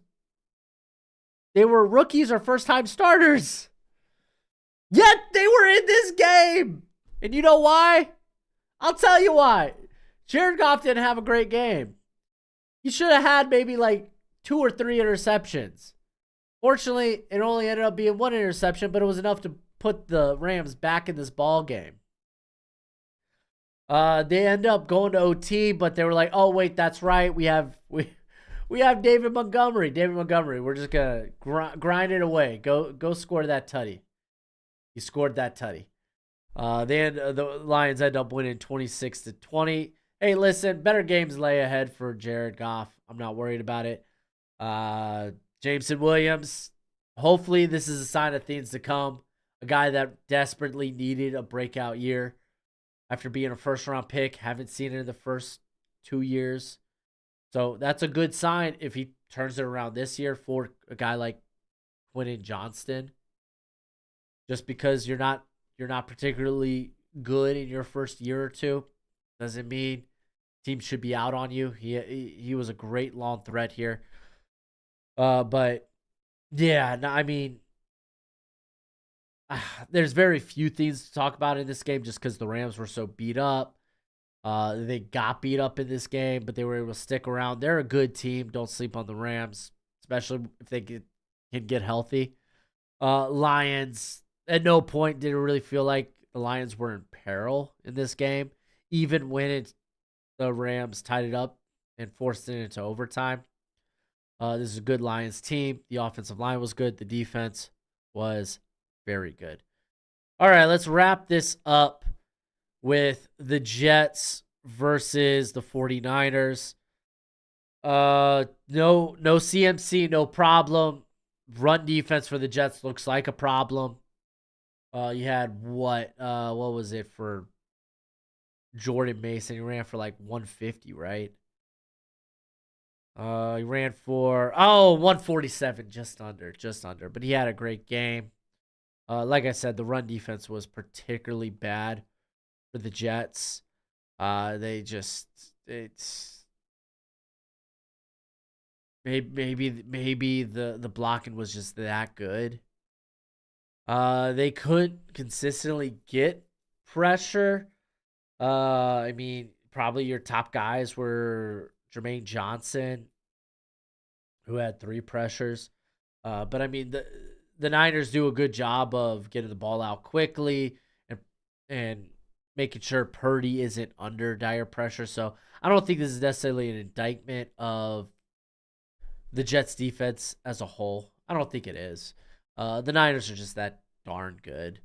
they were rookies or first-time starters. Yet they were in this game. And you know why? I'll tell you why. Jared Goff didn't have a great game. He should have had maybe like 2 or 3 interceptions. Fortunately, it only ended up being 1 interception, but it was enough to put the Rams back in this ball game. They end up going to OT, but they were like, "Oh wait, that's right. We have David Montgomery. David Montgomery. We're just gonna grind it away. Go score that tutty." He scored that tutty. The Lions end up winning 26-20. Hey, listen, better games lay ahead for Jared Goff. I'm not worried about it. Jameson Williams. Hopefully, this is a sign of things to come. A guy that desperately needed a breakout year. After being a first-round pick, haven't seen it in the first 2 years. So that's a good sign if he turns it around this year for a guy like Quentin Johnston. Just because you're not particularly good in your first year or two doesn't mean teams should be out on you. He was a great long threat here. But yeah, no, I mean, there's very few things to talk about in this game just because the Rams were so beat up. They got beat up in this game, but they were able to stick around. They're a good team. Don't sleep on the Rams, especially if they can get healthy. Lions, at no point did it really feel like the Lions were in peril in this game, even when the Rams tied it up and forced it into overtime. This is a good Lions team. The offensive line was good. The defense was very good. All right, let's wrap this up with the Jets versus the 49ers. No CMC, no problem. Run defense for the Jets looks like a problem. You had what was it for Jordan Mason? He ran for like 150, right? He ran for 147, just under. But he had a great game. Like I said, the run defense was particularly bad for the Jets. It's maybe the blocking was just that good. They couldn't consistently get pressure. I mean, probably your top guys were Jermaine Johnson, who had 3 pressures. But I mean, the Niners do a good job of getting the ball out quickly and making sure Purdy isn't under dire pressure. So I don't think this is necessarily an indictment of the Jets defense as a whole. I don't think it is. The Niners are just that darn good.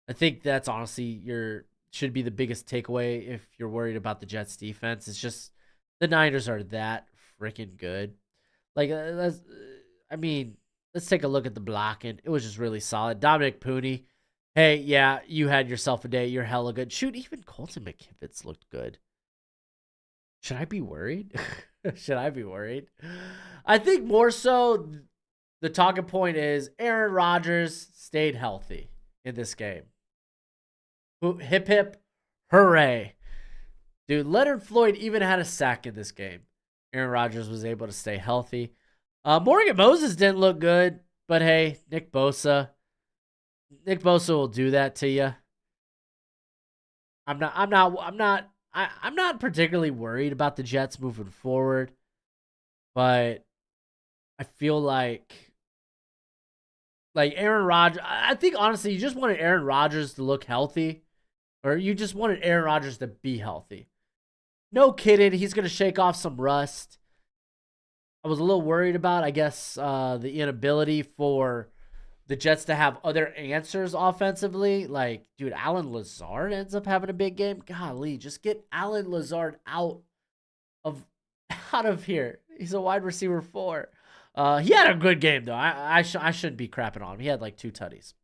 I think that's honestly should be the biggest takeaway if you're worried about the Jets defense. It's just the Niners are that freaking good. Like, let's take a look at the blocking. It was just really solid. Dominic Pooney, hey, yeah, you had yourself a day. You're hella good. Shoot, even Colton McKivitz looked good. Should I be worried? Should I be worried? I think more so the talking point is Aaron Rodgers stayed healthy in this game. Hip, hip, hooray. Dude, Leonard Floyd even had a sack in this game. Aaron Rodgers was able to stay healthy. Morgan Moses didn't look good, but hey, Nick Bosa will do that to you. I'm not particularly worried about the Jets moving forward, but I feel like Aaron Rodgers, I think honestly you just wanted Aaron Rodgers to look healthy, or you just wanted Aaron Rodgers to be healthy. No kidding, he's going to shake off some rust. I was a little worried about, I guess, the inability for the Jets to have other answers offensively. Like, dude, Allen Lazard ends up having a big game. Golly, just get Allen Lazard out of here. He's a wide receiver 4. He had a good game, though. I shouldn't be crapping on him. He had like 2 tutties.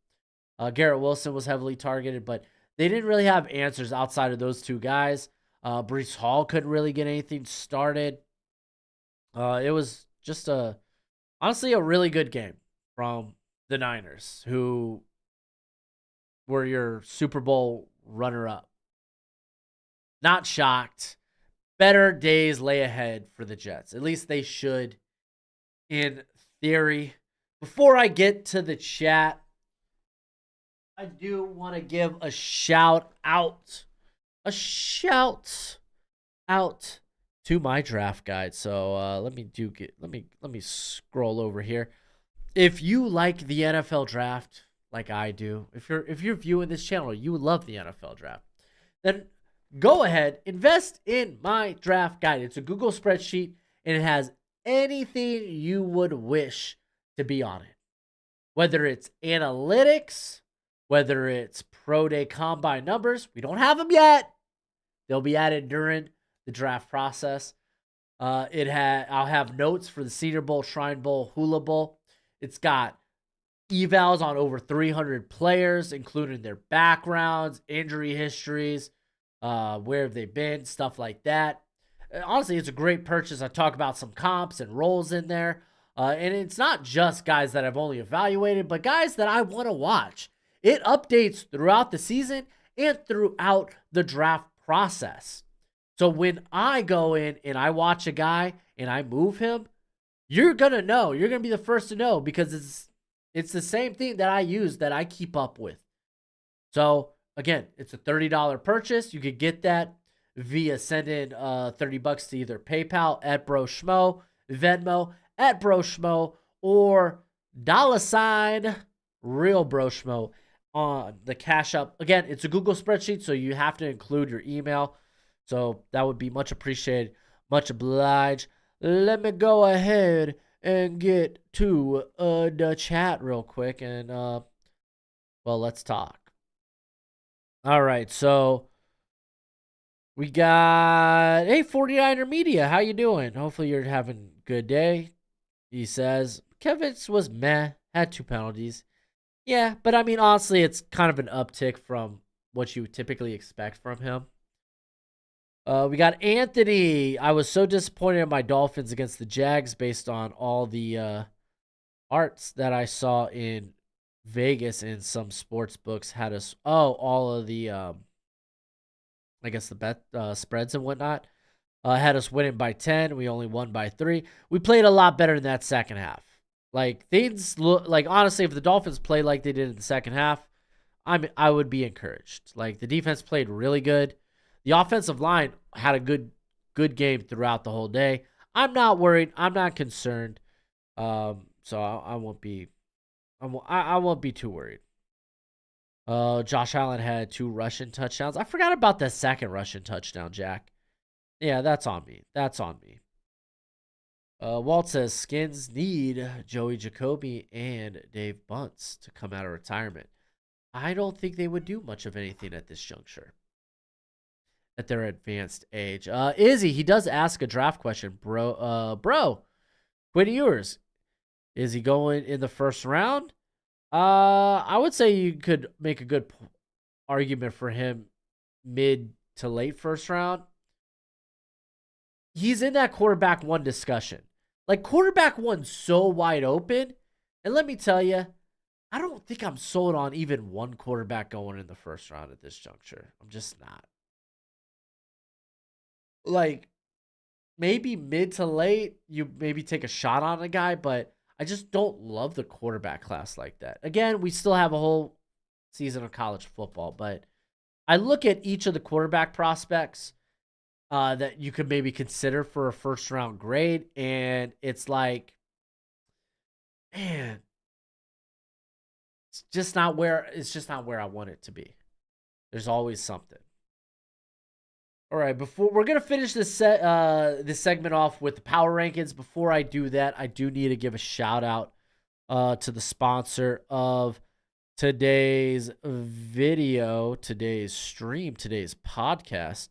Garrett Wilson was heavily targeted, but they didn't really have answers outside of those 2 guys. Breece Hall couldn't really get anything started. It was just honestly a really good game from the Niners, who were your Super Bowl runner-up. Not shocked. Better days lay ahead for the Jets. At least they should, in theory. Before I get to the chat, I do want to give a shout out to my draft guide. So let me scroll over here. If you like the NFL draft like I do, if you're viewing this channel, you would love the NFL draft, then go ahead, invest in my draft guide. It's a Google spreadsheet, and it has anything you would wish to be on it. Whether it's analytics, whether it's pro day combine numbers, we don't have them yet. They'll be added during the draft process. I'll have notes for the Senior Bowl, Shrine Bowl, Hula Bowl. It's got evals on over 300 players, including their backgrounds, injury histories, where have they been, stuff like that. Honestly, it's a great purchase. I talk about some comps and roles in there. And it's not just guys that I've only evaluated, but guys that I want to watch. It updates throughout the season and throughout the draft process. So when I go in and I watch a guy and I move him, you're going to know. You're going to be the first to know because it's the same thing that I use that I keep up with. So, again, it's a $30 purchase. You could get that via send in $30 to either PayPal at Broshmo, Venmo at Broshmo, or $ realbroshmo on the Cash App. Again, it's a Google spreadsheet, so you have to include your email. So that would be much appreciated, much obliged. Let me go ahead and get to the chat real quick, and well, let's talk. All right, so we got 49er Media. How you doing? Hopefully you're having a good day. He says Kevitz was meh, had 2 penalties. Yeah, but I mean, honestly, it's kind of an uptick from what you typically expect from him. We got Anthony. I was so disappointed in my Dolphins against the Jags based on all the arts that I saw in Vegas and some sports books had us. All of the I guess the bet spreads and whatnot had us winning by 10. We only won by 3. We played a lot better in that second half. Like things look like honestly, if the Dolphins played like they did in the second half, I would be encouraged. Like the defense played really good. The offensive line had a good game throughout the whole day. I'm not worried. I'm not concerned. So I won't be too worried. Josh Allen had 2 rushing touchdowns. I forgot about the second rushing touchdown, Jack. Yeah, that's on me. Walt says Skins need Joey Jacoby and Dave Bunce to come out of retirement. I don't think they would do much of anything at this juncture at their advanced age. Izzy, he does ask a draft question, bro. Quinn Ewers, is he going in the first round? I would say you could make a good argument for him mid to late first round. He's in that quarterback 1 discussion. Like quarterback 1's so wide open. And let me tell you, I don't think I'm sold on even one quarterback going in the first round at this juncture. I'm just not. Like, maybe mid to late, you maybe take a shot on a guy, but I just don't love the quarterback class like that. Again, we still have a whole season of college football, but I look at each of the quarterback prospects that you could maybe consider for a first round grade, and it's like, man, it's just not where I want it to be. There's always something. All right, before we're gonna finish this segment off with the power rankings. Before I do that, I do need to give a shout out to the sponsor of today's video, today's stream, today's podcast.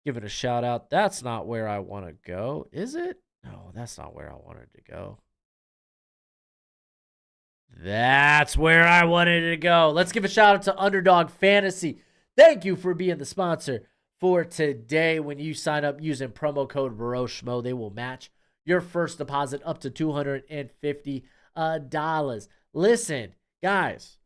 Give it a shout out. That's not where I want to go, is it? No, that's not where I wanted to go. That's where I wanted to go. Let's give a shout out to Underdog Fantasy. Thank you for being the sponsor for today. When you sign up using promo code Broshmo, they will match your first deposit up to $250. Listen, guys,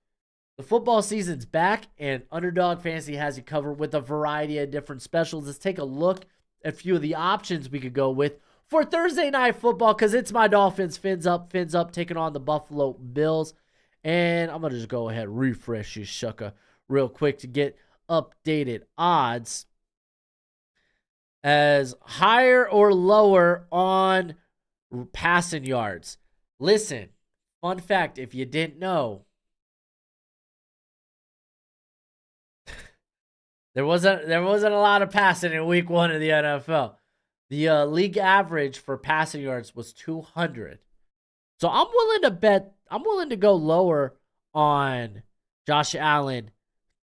the football season's back, and Underdog Fantasy has you covered with a variety of different specials. Let's take a look at a few of the options we could go with for Thursday Night Football, because it's my Dolphins, fins up, taking on the Buffalo Bills. And I'm going to just go ahead and refresh this sucker real quick to get updated odds. as higher or lower on passing yards. Listen, fun fact, if you didn't know, there wasn't a lot of passing in week 1 of the NFL. The league average for passing yards was 200. So I'm willing to go lower on Josh Allen.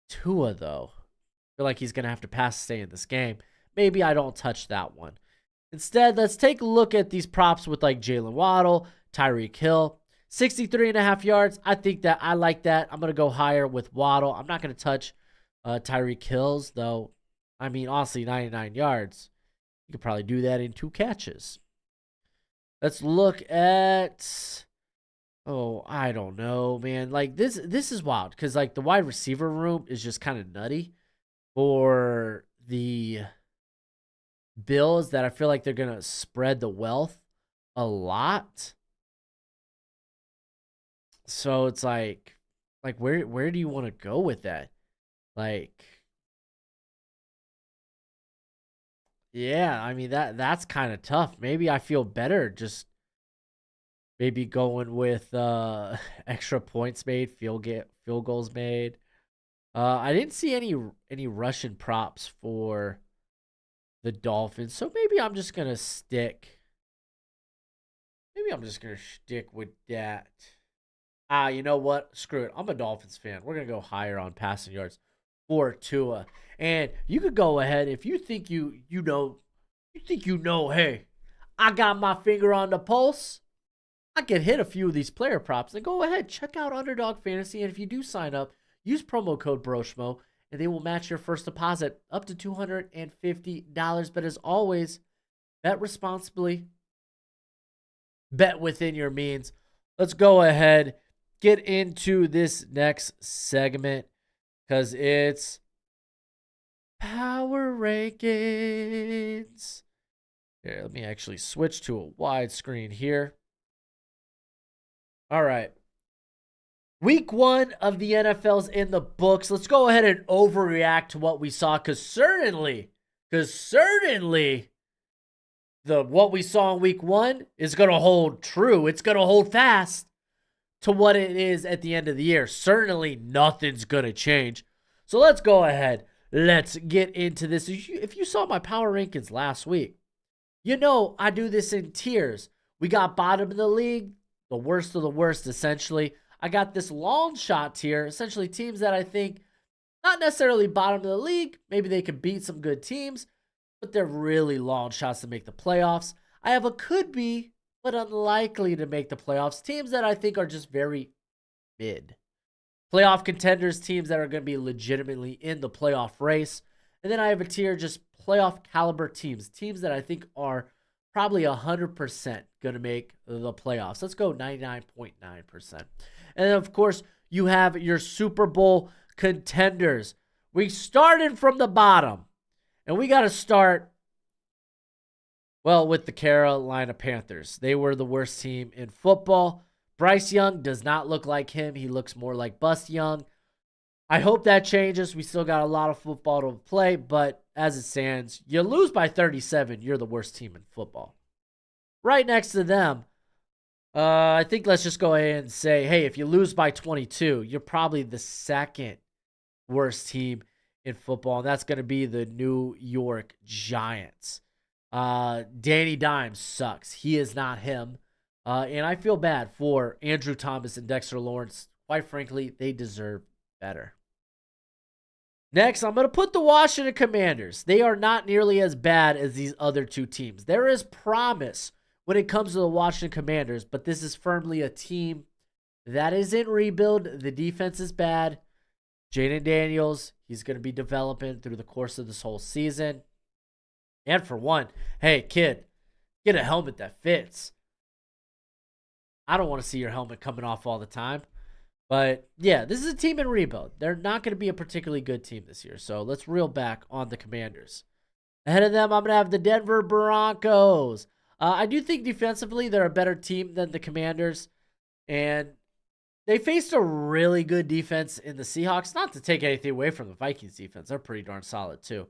Tua, though, I feel like he's going to have to pass to stay in this game. Maybe I don't touch that one. Instead, let's take a look at these props with like Jalen Waddle, Tyreek Hill. 63.5 yards. I think that I like that. I'm going to go higher with Waddle. I'm not going to touch Tyreek Hill's, though. I mean, honestly, 99 yards. You could probably do that in 2 catches. Let's look at, I don't know, man. Like, this is wild because, like, the wide receiver room is just kind of nutty for the Bills, that I feel like they're going to spread the wealth a lot. So it's like where do you want to go with that? Like, yeah, I mean, that's kind of tough. Maybe I feel better just maybe going with extra points made, field goals made. I didn't see any Russian props for the Dolphins, so maybe I'm just gonna stick. Maybe I'm just gonna stick with that. You know what? Screw it. I'm a Dolphins fan. We're gonna go higher on passing yards for Tua, and you could go ahead if you think you know. Hey, I got my finger on the pulse. I could hit a few of these player props. Then go ahead, check out Underdog Fantasy, and if you do sign up, use promo code Broshmo, and they will match your first deposit up to $250. But as always, bet responsibly, bet within your means. Let's go ahead, get into this next segment because it's Power Rankings. Here, let me actually switch to a wide screen here. All right. Week 1 of the NFL's in the books. Let's go ahead and overreact to what we saw because certainly what we saw in week 1 is going to hold true. It's going to hold fast to what it is at the end of the year. Certainly nothing's going to change. So let's go ahead. Let's get into this. If you saw my power rankings last week, you know I do this in tiers. We got bottom of the league, the worst of the worst, essentially. I got this long shot tier, essentially teams that I think not necessarily bottom of the league. Maybe they could beat some good teams, but they're really long shots to make the playoffs. I have a could be, but unlikely to make the playoffs. Teams that I think are just very mid. Playoff contenders, teams that are going to be legitimately in the playoff race. And then I have a tier just playoff caliber teams. Teams that I think are probably 100% going to make the playoffs. Let's go 99.9%. And then, of course, you have your Super Bowl contenders. We started from the bottom. And we got to start, well, with the Carolina Panthers. They were the worst team in football. Bryce Young does not look like him. He looks more like Bust Young. I hope that changes. We still got a lot of football to play, but as it stands, you lose by 37, you're the worst team in football. Right next to them, I think let's just go ahead and say, hey, if you lose by 22, you're probably the second worst team in football, and that's going to be the New York Giants. Danny Dimes sucks. He is not him. And I feel bad for Andrew Thomas and Dexter Lawrence. Quite frankly, they deserve better. Next, I'm going to put the Washington Commanders. They are not nearly as bad as these other two teams. There is promise when it comes to the Washington Commanders, but this is firmly a team that is in rebuild. The defense is bad. Jaden Daniels, he's going to be developing through the course of this whole season. And for one, hey, kid, get a helmet that fits. I don't want to see your helmet coming off all the time. But, yeah, this is a team in rebuild. They're not going to be a particularly good team this year. So, let's reel back on the Commanders. Ahead of them, I'm going to have the Denver Broncos. I do think defensively they're a better team than the Commanders. And they faced a really good defense in the Seahawks. Not to take anything away from the Vikings defense. They're pretty darn solid, too.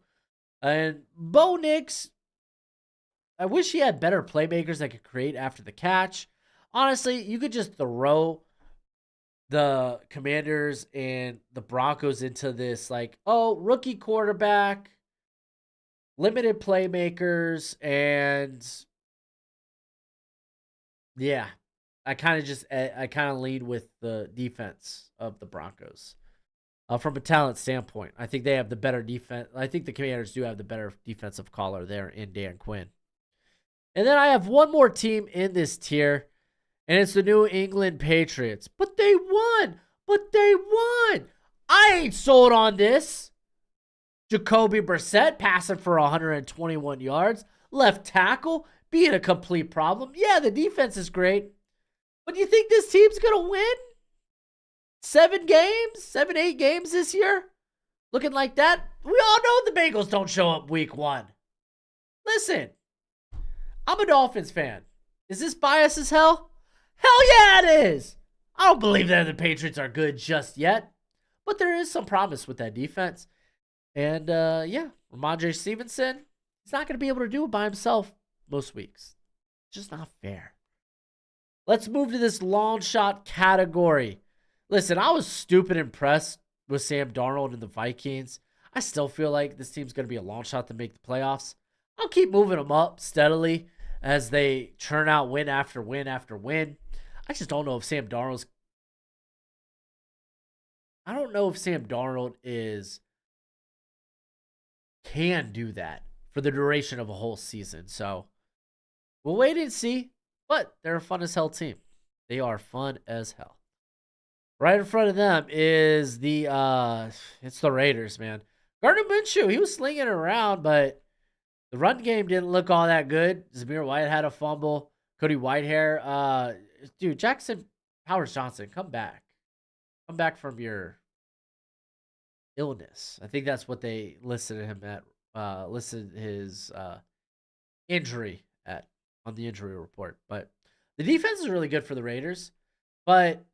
And Bo Nix, I wish he had better playmakers that could create after the catch. Honestly, you could just throw the Commanders and the Broncos into this like, oh, rookie quarterback, limited playmakers, and yeah, I kind of lead with the defense of the Broncos. From a talent standpoint, I think they have the better defense. I think the Commanders do have the better defensive caller there in Dan Quinn. And then I have one more team in this tier, and it's the New England Patriots. But they won. I ain't sold on this. Jacoby Brissett passing for 121 yards. Left tackle being a complete problem. Yeah, the defense is great. But do you think this team's going to win? 7 games? 8 games this year? Looking like that? We all know the Bengals don't show up week 1. Listen, I'm a Dolphins fan. Is this bias as hell? Hell yeah, it is. I don't believe that the Patriots are good just yet. But there is some promise with that defense. And, yeah, Ramondre Stevenson, he's not going to be able to do it by himself most weeks. Just not fair. Let's move to this long shot category. Listen, I was stupid impressed with Sam Darnold and the Vikings. I still feel like this team's going to be a long shot to make the playoffs. I'll keep moving them up steadily as they churn out win after win after win. I just don't know if Sam Darnold can do that for the duration of a whole season. So we'll wait and see. But they're a fun as hell team. They are fun as hell. Right in front of them is it's the Raiders, man. Gardner Minshew, he was slinging it around, but the run game didn't look all that good. Zamir White had a fumble. Cody Whitehair, dude, Jackson Powers Johnson, come back. Come back from your illness. I think that's what they listed him at. Listed his injury at on the injury report. But the defense is really good for the Raiders, but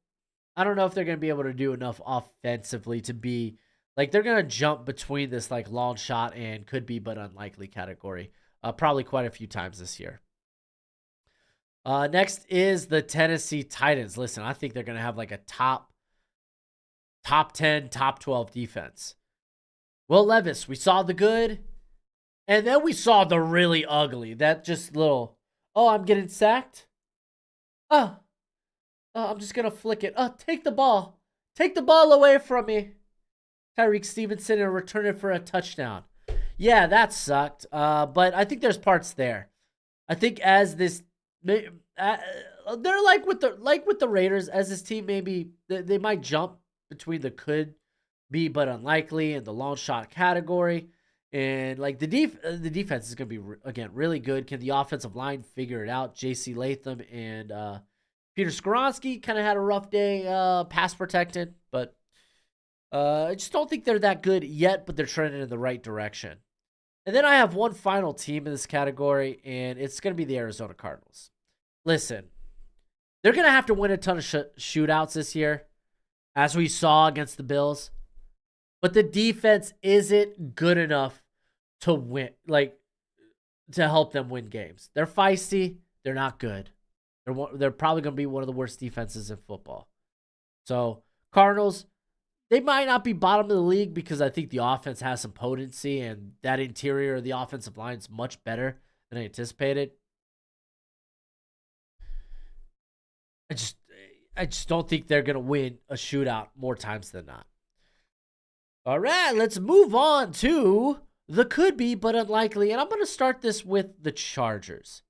I don't know if they're going to be able to do enough offensively to be like they're going to jump between this like long shot and could be but unlikely category probably quite a few times this year. Next is the Tennessee Titans. Listen, I think they're going to have like a top 10, top 12 defense. Will Levis, we saw the good, and then we saw the really ugly. That just little, oh, I'm getting sacked. I'm just going to flick it. Take the ball. Take the ball away from me. Tyreek Stevenson and return it for a touchdown. Yeah, that sucked. But I think there's parts there. I think as this, they're like with the Raiders, as this team maybe they might jump between the could be but unlikely and the long shot category. And like the defense is going to be again really good. Can the offensive line figure it out? J.C. Latham and Peter Skoronski kind of had a rough day pass protected, but I just don't think they're that good yet, but they're trending in the right direction. And then I have one final team in this category, and it's going to be the Arizona Cardinals. Listen, they're going to have to win a ton of shootouts this year, as we saw against the Bills. But the defense isn't good enough to win, like to help them win games. They're feisty. They're not good. They're probably going to be one of the worst defenses in football. So Cardinals, they might not be bottom of the league because I think the offense has some potency and that interior of the offensive line is much better than I anticipated. I just don't think they're going to win a shootout more times than not. All right, let's move on to the could be but unlikely. And I'm going to start this with the Chargers.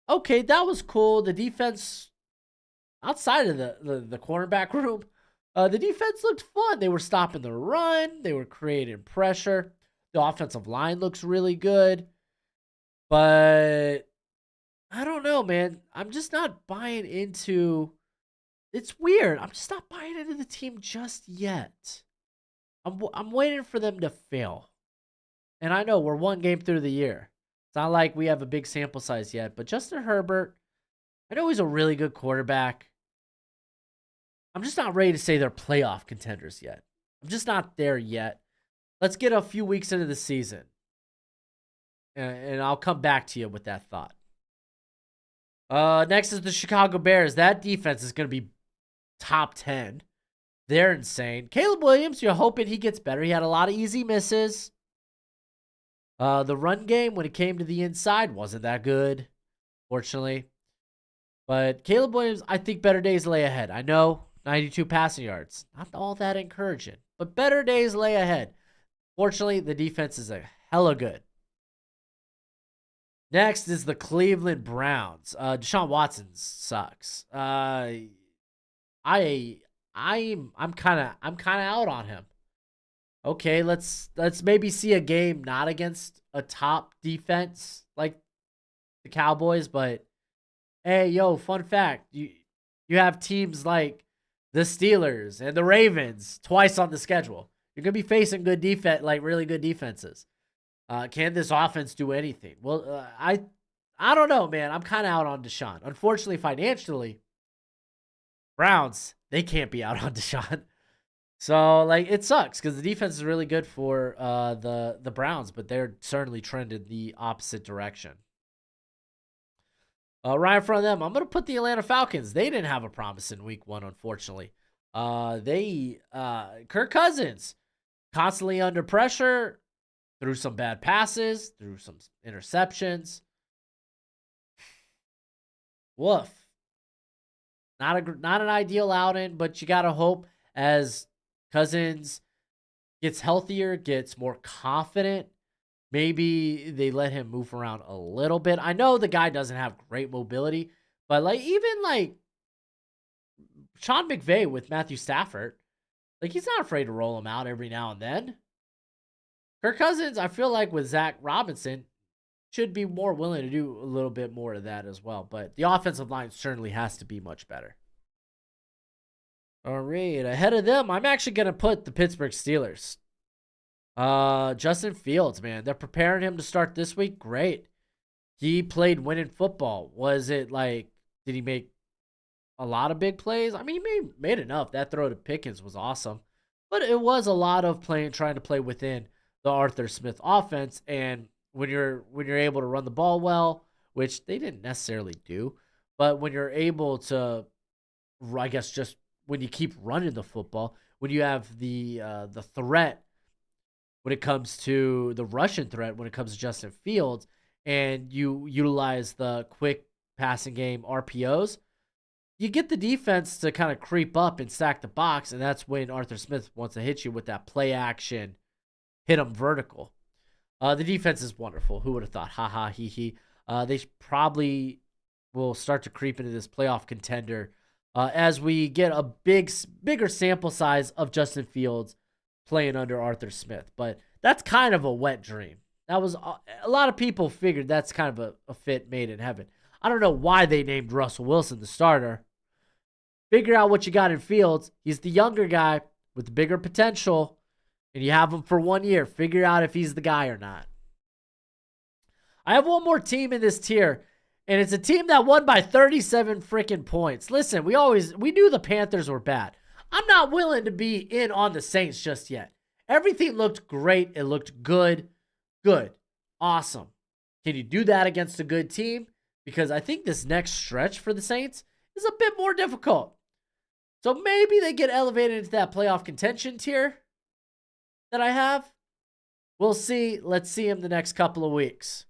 Okay, that was cool. The defense outside of the cornerback room, the defense looked fun. They were stopping the run. They were creating pressure. The offensive line looks really good. But I don't know, man. I'm just not buying into... It's weird. I'm just not buying into the team just yet. I'm waiting for them to fail. And I know we're one game through the year. It's not like we have a big sample size yet. But Justin Herbert, I know he's a really good quarterback. I'm just not ready to say they're playoff contenders yet. I'm just not there yet. Let's get a few weeks into the season. And I'll come back to you with that thought. Next is the Chicago Bears. That defense is going to be top 10. They're insane. Caleb Williams, you're hoping he gets better. He had a lot of easy misses. The run game, when it came to the inside, wasn't that good, fortunately. But Caleb Williams, I think better days lay ahead. I know 92 passing yards. Not all that encouraging, but better days lay ahead. Fortunately, the defense is a hella good. Next is the Cleveland Browns. Deshaun Watson sucks. I'm kind of out on him. Okay, let's maybe see a game not against a top defense like the Cowboys, but hey, yo, fun fact, you have teams like the Steelers and the Ravens twice on the schedule. You're gonna be facing good defense, like really good defenses. Can this offense do anything? Well, I don't know, man. I'm kind of out on Deshaun. Unfortunately, financially, Browns, they can't be out on Deshaun. So, like, it sucks because the defense is really good for the Browns, but they're certainly trended the opposite direction. Right in front of them, I'm going to put the Atlanta Falcons. They didn't have a promise in week 1, unfortunately. Kirk Cousins, constantly under pressure, threw some bad passes, threw some interceptions. Woof. Not an ideal outing, but you got to hope as Cousins gets healthier, gets more confident, maybe they let him move around a little bit. I know the guy doesn't have great mobility, but like even like Sean McVay with Matthew Stafford, like he's not afraid to roll him out every now and then. Kirk Cousins, I feel like with Zach Robinson, should be more willing to do a little bit more of that as well. But the offensive line certainly has to be much better. All right, ahead of them, I'm actually going to put the Pittsburgh Steelers. Justin Fields, man, they're preparing him to start this week. Great. He played winning football. Was it like, did he make a lot of big plays? I mean, he made enough. That throw to Pickens was awesome. But it was a lot of trying to play within the Arthur Smith offense. And when you're able to run the ball well, which they didn't necessarily do, but when you're able to, I guess, just when you keep running the football, when you have the threat, when it comes to the Russian threat, when it comes to Justin Fields, and you utilize the quick passing game RPOs, you get the defense to kind of creep up and stack the box, and that's when Arthur Smith wants to hit you with that play action, hit him vertical. The defense is wonderful. Who would have thought? Ha ha, he he. They probably will start to creep into this playoff contender as we get a bigger sample size of Justin Fields playing under Arthur Smith. But that's kind of a wet dream. That was a lot of people figured that's kind of a fit made in heaven. I don't know why they named Russell Wilson the starter. Figure out what you got in Fields. He's the younger guy with the bigger potential, and you have him for 1 year. Figure out if he's the guy or not. I have one more team in this tier, and it's a team that won by 37 freaking points. Listen, we knew the Panthers were bad. I'm not willing to be in on the Saints just yet. Everything looked great. It looked good. Good. Awesome. Can you do that against a good team? Because I think this next stretch for the Saints is a bit more difficult. So maybe they get elevated into that playoff contention tier that I have. We'll see. Let's see him the next couple of weeks.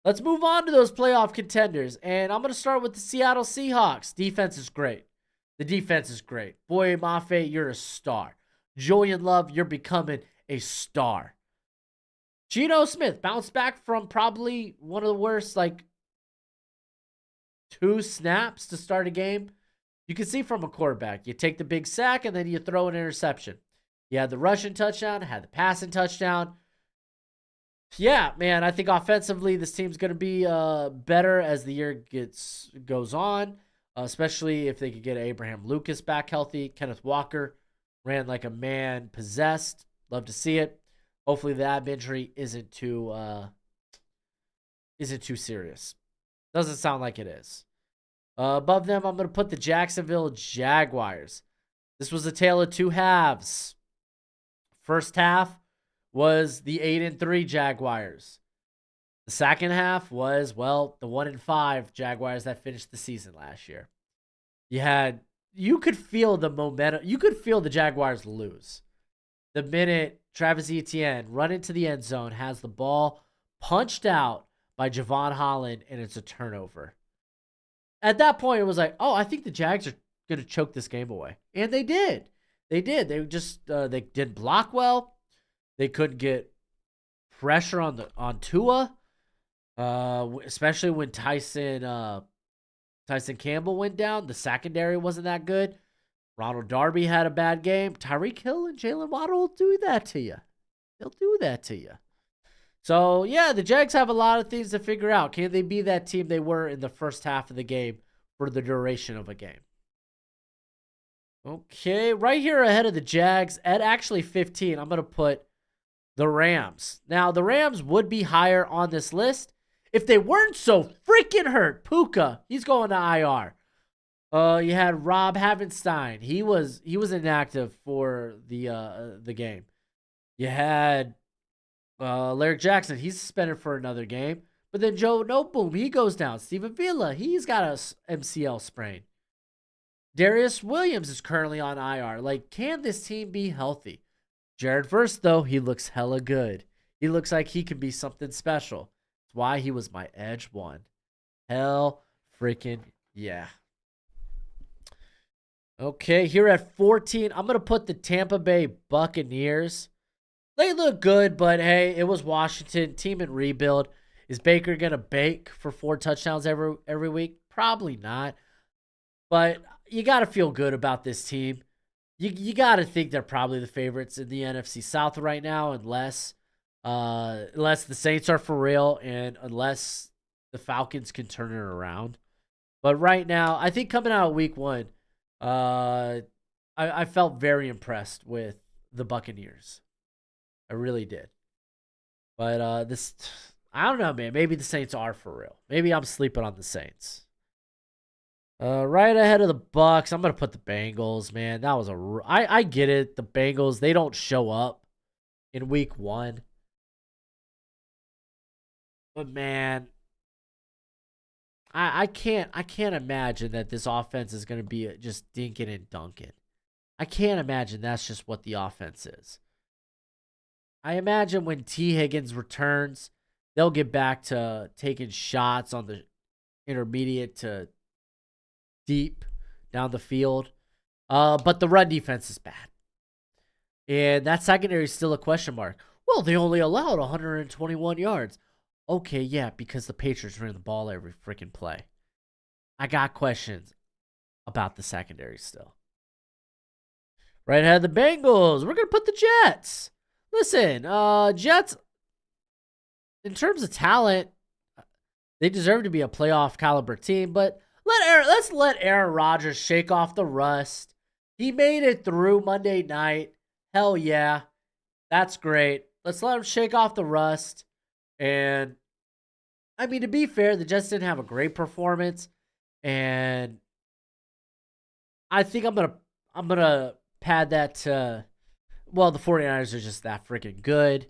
Let's move on to those playoff contenders. And I'm going to start with the Seattle Seahawks. Defense is great. The defense is great. Boye Mafe, you're a star. Julian Love, you're becoming a star. Geno Smith bounced back from probably one of the worst, 2 snaps to start a game. You can see from a quarterback, you take the big sack and then you throw an interception. You had the rushing touchdown, had the passing touchdown. Yeah, man, I think offensively this team's going to be better as the year goes on, especially if they could get Abraham Lucas back healthy. Kenneth Walker ran like a man possessed. Love to see it. Hopefully the ab injury isn't too serious. Doesn't sound like it is. Above them, I'm going to put the Jacksonville Jaguars. This was a tale of two halves. First half was the 8-3 Jaguars. The second half was, well, the 1-5 Jaguars that finished the season last year. You could feel the momentum. You could feel the Jaguars lose. The minute Travis Etienne run into the end zone, has the ball punched out by Javon Holland, and it's a turnover. At that point, it was like, oh, I think the Jags are going to choke this game away. And they did. They did. They just they didn't block well. They couldn't get pressure on Tua, especially when Tyson Campbell went down. The secondary wasn't that good. Ronald Darby had a bad game. Tyreek Hill and Jalen Waddle will do that to you. They'll do that to you. So, yeah, the Jags have a lot of things to figure out. Can they be that team they were in the first half of the game for the duration of a game? Okay, right here ahead of the Jags, at actually 15, I'm going to put the Rams. Now, the Rams would be higher on this list if they weren't so freaking hurt. Puka, he's going to IR. You had Rob Havenstein. He was inactive for the game. You had Larry Jackson. He's suspended for another game. But then Joe Noteboom, he goes down. Steven Villa, he's got a MCL sprain. Darius Williams is currently on IR. Like, can this team be healthy? Jared Verse, though, he looks hella good. He looks like he could be something special. That's why he was my edge one. Hell freaking yeah. Okay, here at 14, I'm going to put the Tampa Bay Buccaneers. They look good, but hey, it was Washington. Team in rebuild. Is Baker going to bake for 4 touchdowns every week? Probably not. But you got to feel good about this team. You got to think they're probably the favorites in the NFC South right now, unless the Saints are for real and unless the Falcons can turn it around. But right now, I think coming out of week 1, I felt very impressed with the Buccaneers. I really did. But I don't know, man. Maybe the Saints are for real. Maybe I'm sleeping on the Saints. Right ahead of the Bucs, I'm gonna put the Bengals. Man, that was I get it. The Bengals, they don't show up in week 1, but man, I can't imagine that this offense is gonna be just dinking and dunking. I can't imagine that's just what the offense is. I imagine when T. Higgins returns, they'll get back to taking shots on the intermediate to deep down the field. But the run defense is bad. And that secondary is still a question mark. Well, they only allowed 121 yards. Okay, yeah, because the Patriots ran the ball every freaking play. I got questions about the secondary still. Right ahead of the Bengals, we're going to put the Jets. Listen, Jets, in terms of talent, they deserve to be a playoff caliber team, but let's let Aaron Rodgers shake off the rust. He made it through Monday night. Hell yeah. That's great. Let's let him shake off the rust. And, I mean, to be fair, the Jets didn't have a great performance. And I think I'm gonna pad that to, well, the 49ers are just that freaking good.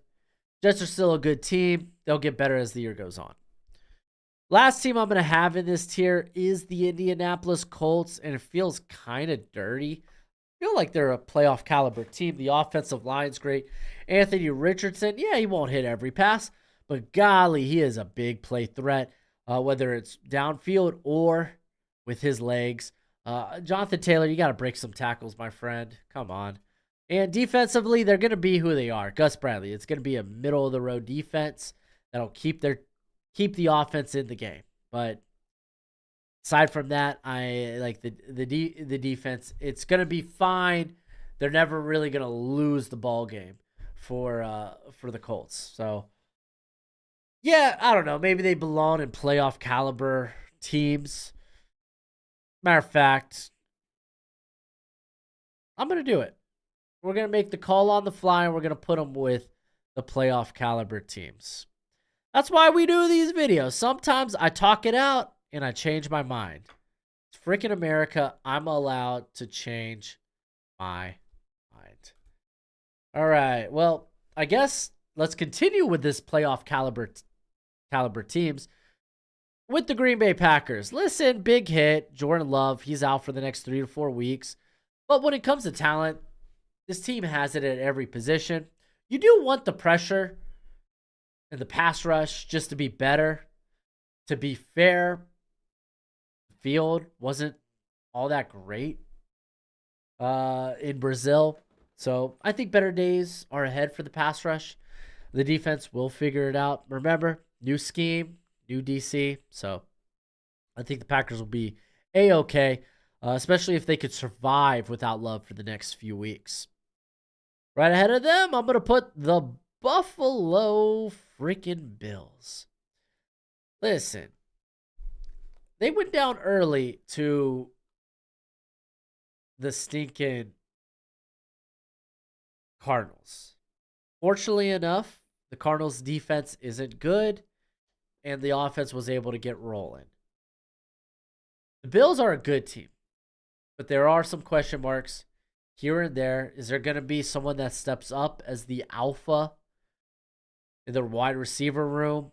Jets are still a good team. They'll get better as the year goes on. Last team I'm going to have in this tier is the Indianapolis Colts, and it feels kind of dirty. I feel like they're a playoff caliber team. The offensive line's great. Anthony Richardson, yeah, he won't hit every pass, but golly, he is a big play threat, whether it's downfield or with his legs. Jonathan Taylor, you got to break some tackles, my friend. Come on. And defensively, they're going to be who they are. Gus Bradley, it's going to be a middle-of-the-road defense that'll keep the offense in the game. But aside from that, I like the defense. It's going to be fine. They're never really going to lose the ball game for the Colts. So, yeah, I don't know. Maybe they belong in playoff caliber teams. Matter of fact, I'm going to do it. We're going to make the call on the fly, and we're going to put them with the playoff caliber teams. That's why we do these videos. Sometimes I talk it out and I change my mind. It's freaking America. I'm allowed to change my mind. All right. Well, I guess let's continue with this playoff caliber caliber teams with the Green Bay Packers. Listen, big hit. Jordan Love, he's out for the next 3 to 4 weeks. But when it comes to talent, this team has it at every position. You do want the pressure and the pass rush just to be better. To be fair, the field wasn't all that great in Brazil. So I think better days are ahead for the pass rush. The defense will figure it out. Remember, new scheme, new DC. So I think the Packers will be A-okay, especially if they could survive without Love for the next few weeks. Right ahead of them, I'm going to put the Buffalo freaking Bills. Listen, they went down early to the stinking Cardinals. Fortunately enough, the Cardinals' defense isn't good, and the offense was able to get rolling. The Bills are a good team, but there are some question marks here and there. Is there going to be someone that steps up as the alpha in the wide receiver room?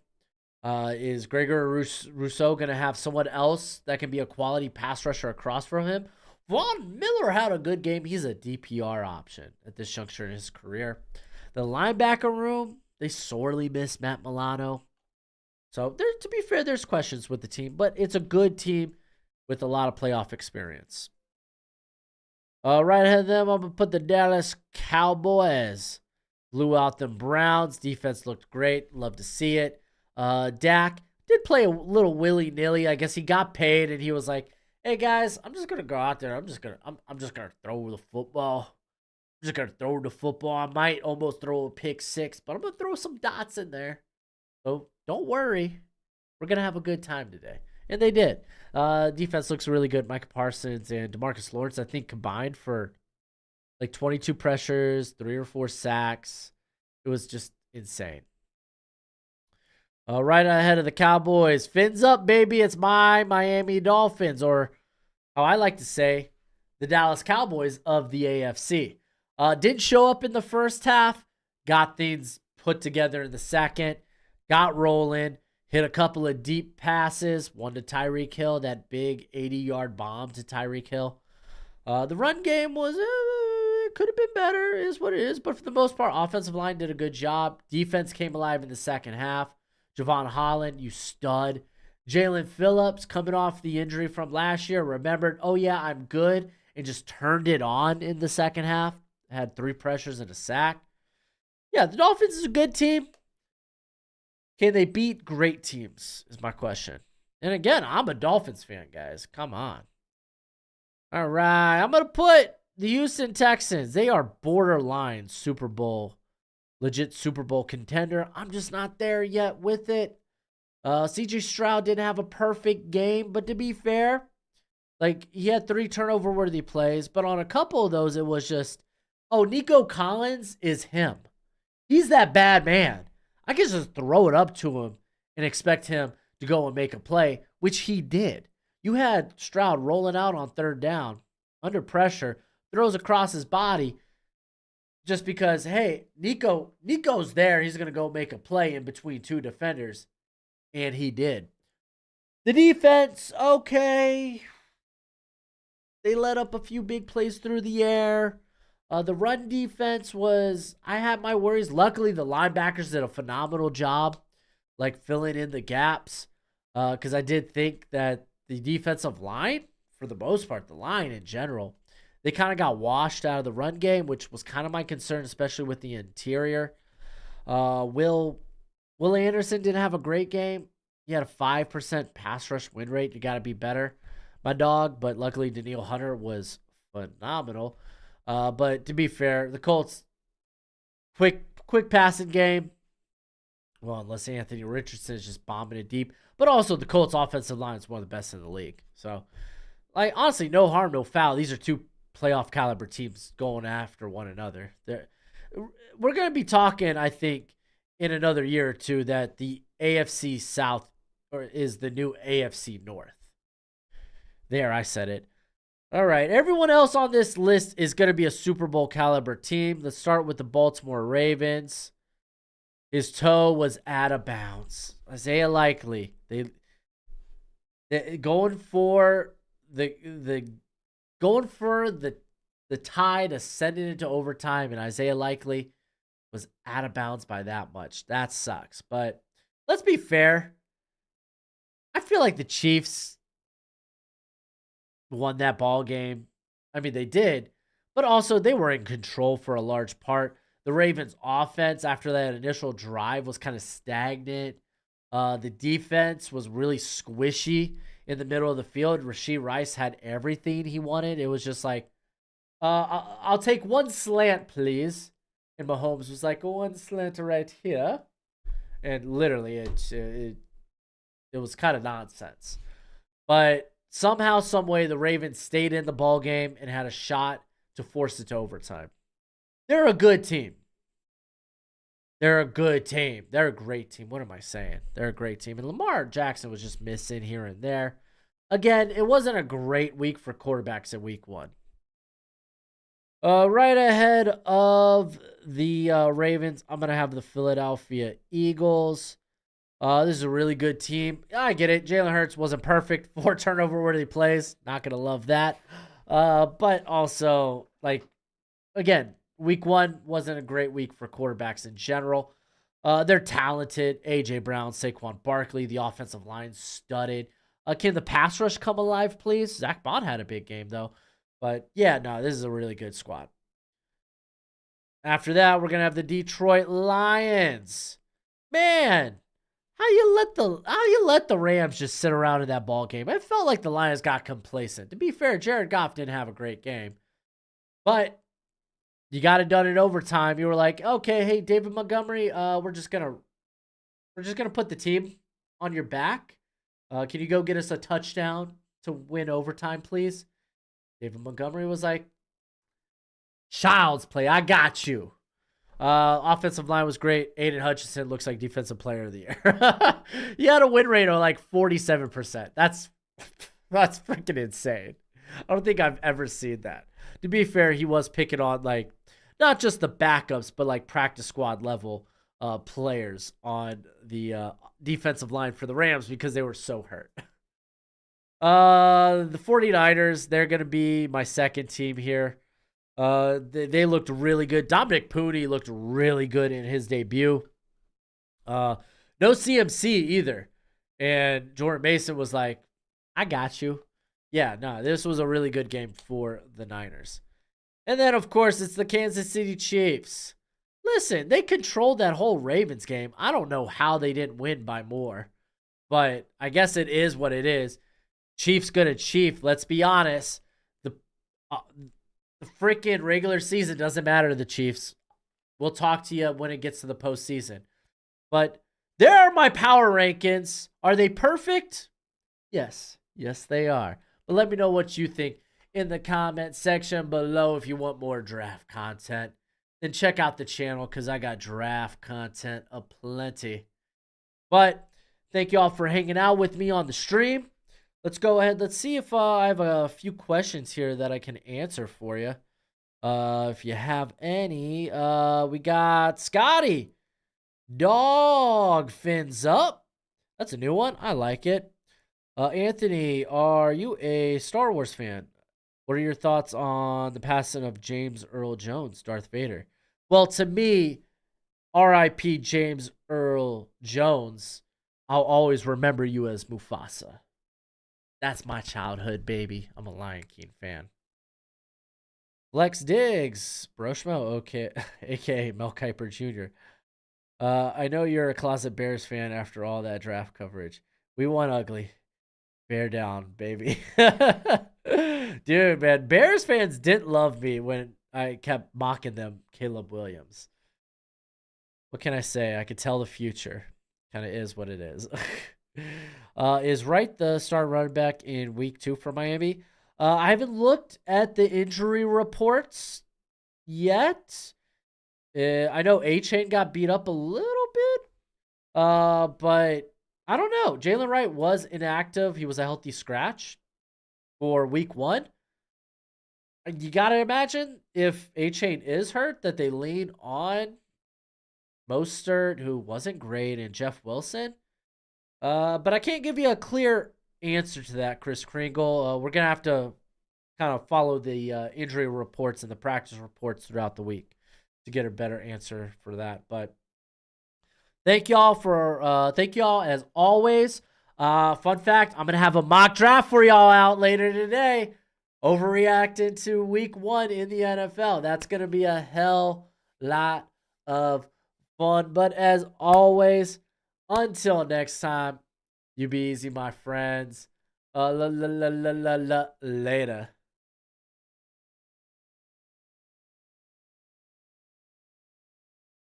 Is Gregory Rousseau going to have someone else that can be a quality pass rusher across from him? Von Miller had a good game. He's a DPR option at this juncture in his career. The linebacker room, they sorely miss Matt Milano. So, to be fair, there's questions with the team, but it's a good team with a lot of playoff experience. Right ahead of them, I'm going to put the Dallas Cowboys. Blew out them Browns. Defense looked great. Love to see it. Dak did play a little willy-nilly. I guess he got paid, and he was like, hey, guys, I'm just going to go out there. I'm just going to throw the football. I'm just going to throw the football. I might almost throw a pick six, but I'm going to throw some dots in there. So don't worry. We're going to have a good time today. And they did. Defense looks really good. Micah Parsons and DeMarcus Lawrence, I think, combined for like 22 pressures, 3 or 4 sacks. It was just insane. Right ahead of the Cowboys. Fins up, baby. It's my Miami Dolphins, or how I like to say, the Dallas Cowboys of the AFC. Didn't show up in the first half. Got things put together in the second. Got rolling. Hit a couple of deep passes. One to Tyreek Hill. That big 80-yard bomb to Tyreek Hill. The run game was, could have been better, is what it is. But for the most part, offensive line did a good job. Defense came alive in the second half. Javon Holland, you stud. Jalen Phillips, coming off the injury from last year, remembered, oh yeah, I'm good, and just turned it on in the second half. Had 3 pressures and a sack. Yeah, the Dolphins is a good team. Can they beat great teams, is my question. And again, I'm a Dolphins fan, guys. Come on. All right, I'm going to put the Houston Texans. They are borderline Super Bowl, legit Super Bowl contender. I'm just not there yet with it. CJ Stroud didn't have a perfect game, but to be fair, like, he had 3 turnover-worthy plays, but on a couple of those, it was just, oh, Nico Collins is him. He's that bad man. I can just throw it up to him and expect him to go and make a play, which he did. You had Stroud rolling out on 3rd down, under pressure, throws across his body just because, hey, Nico's there. He's going to go make a play in between 2 defenders, and he did. The defense, okay. They let up a few big plays through the air. The run defense was, I had my worries. Luckily, the linebackers did a phenomenal job, like filling in the gaps. Because I did think that the defensive line, for the most part, the line in general, they kind of got washed out of the run game, which was kind of my concern, especially with the interior. Will Anderson didn't have a great game. He had a 5% pass rush win rate. You got to be better, my dog. But luckily, Danielle Hunter was phenomenal. But to be fair, the Colts, quick passing game. Well, unless Anthony Richardson is just bombing it deep. But also, the Colts offensive line is one of the best in the league. So, like, honestly, no harm, no foul. These are 2 playoff caliber teams going after one another. We're going to be talking, I think, in another year or 2 that the AFC South is the new AFC North. There, I said it. All right, everyone else on this list is going to be a Super Bowl caliber team. Let's start with the Baltimore Ravens. His toe was out of bounds. Isaiah Likely. They going for the going for the tie to send it into overtime, and Isaiah Likely was out of bounds by that much. That sucks. But let's be fair. I feel like the Chiefs won that ball game. I mean, they did, but also they were in control for a large part. The Ravens' offense after that initial drive was kind of stagnant. The defense was really squishy in the middle of the field. Rashee Rice had everything he wanted. It was just like, I'll take one slant, please. And Mahomes was like, one slant right here. And literally, it was kind of nonsense. But somehow, some way, the Ravens stayed in the ball game and had a shot to force it to overtime. They're a good team. They're a good team. They're a great team. What am I saying? They're a great team. And Lamar Jackson was just missing here and there. Again, it wasn't a great week for quarterbacks in week 1. Right ahead of the Ravens, I'm going to have the Philadelphia Eagles. This is a really good team. I get it. Jalen Hurts wasn't perfect. 4 turnover-worthy plays. Not going to love that. But also, like, again, week 1 wasn't a great week for quarterbacks in general. They're talented. A.J. Brown, Saquon Barkley, the offensive line studded. Can the pass rush come alive, please? Zach Bond had a big game, though. But, yeah, no, this is a really good squad. After that, we're going to have the Detroit Lions. Man, how you let the Rams just sit around in that ball game? It felt like the Lions got complacent. To be fair, Jared Goff didn't have a great game. But you got it done in overtime. You were like, okay, hey, David Montgomery, we're just gonna put the team on your back. Can you go get us a touchdown to win overtime, please? David Montgomery was like, child's play. I got you. Offensive line was great. Aiden Hutchinson looks like defensive player of the year. He had a win rate of like 47%. That's freaking insane. I don't think I've ever seen that. To be fair, he was picking on like not just the backups, but like practice squad level players on the defensive line for the Rams because they were so hurt. The 49ers, they're going to be my second team here. They looked really good. Dominic Pooty looked really good in his debut. No CMC either. And Jordan Mason was like, I got you. Yeah, no, this was a really good game for the Niners. And then, of course, it's the Kansas City Chiefs. Listen, they controlled that whole Ravens game. I don't know how they didn't win by more. But I guess it is what it is. Chiefs gonna Chief. Let's be honest. The freaking regular season doesn't matter to the Chiefs. We'll talk to you when it gets to the postseason. But there are my power rankings. Are they perfect? Yes. Yes, they are. But let me know what you think in the comment section below. If you want more draft content, then check out the channel because I got draft content aplenty. But thank you all for hanging out with me on the stream. Let's go ahead. Let's see if I have a few questions here that I can answer for you. If you have any, we got Scotty. Dog fins up. That's a new one. I like it. Anthony, are you a Star Wars fan? What are your thoughts on the passing of James Earl Jones, Darth Vader? Well, to me, R.I.P. James Earl Jones, I'll always remember you as Mufasa. That's my childhood, baby. I'm a Lion King fan. Lex Diggs, Broshmo, okay, aka Mel Kiper Jr. I know you're a closet Bears fan after all that draft coverage. We won ugly. Bear down, baby. Dude, man, Bears fans didn't love me when I kept mocking them, Caleb Williams. What can I say? I could tell the future. Kind of is what it is. Is Wright the starting running back in week 2 for Miami? I haven't looked at the injury reports yet. I know A-Chain got beat up a little bit. But I don't know. Jalen Wright was inactive. He was a healthy scratch for week 1. You got to imagine if A-Chain is hurt that they lean on Mostert, who wasn't great, and Jeff Wilson. But I can't give you a clear answer to that, Chris Kringle. We're going to have to kind of follow the injury reports and the practice reports throughout the week to get a better answer for that. But thank y'all as always. Fun fact, I'm going to have a mock draft for y'all out later today. Overreacting to week 1 in the NFL. That's going to be a hell lot of fun. But as always, until next time, you be easy, my friends. Later.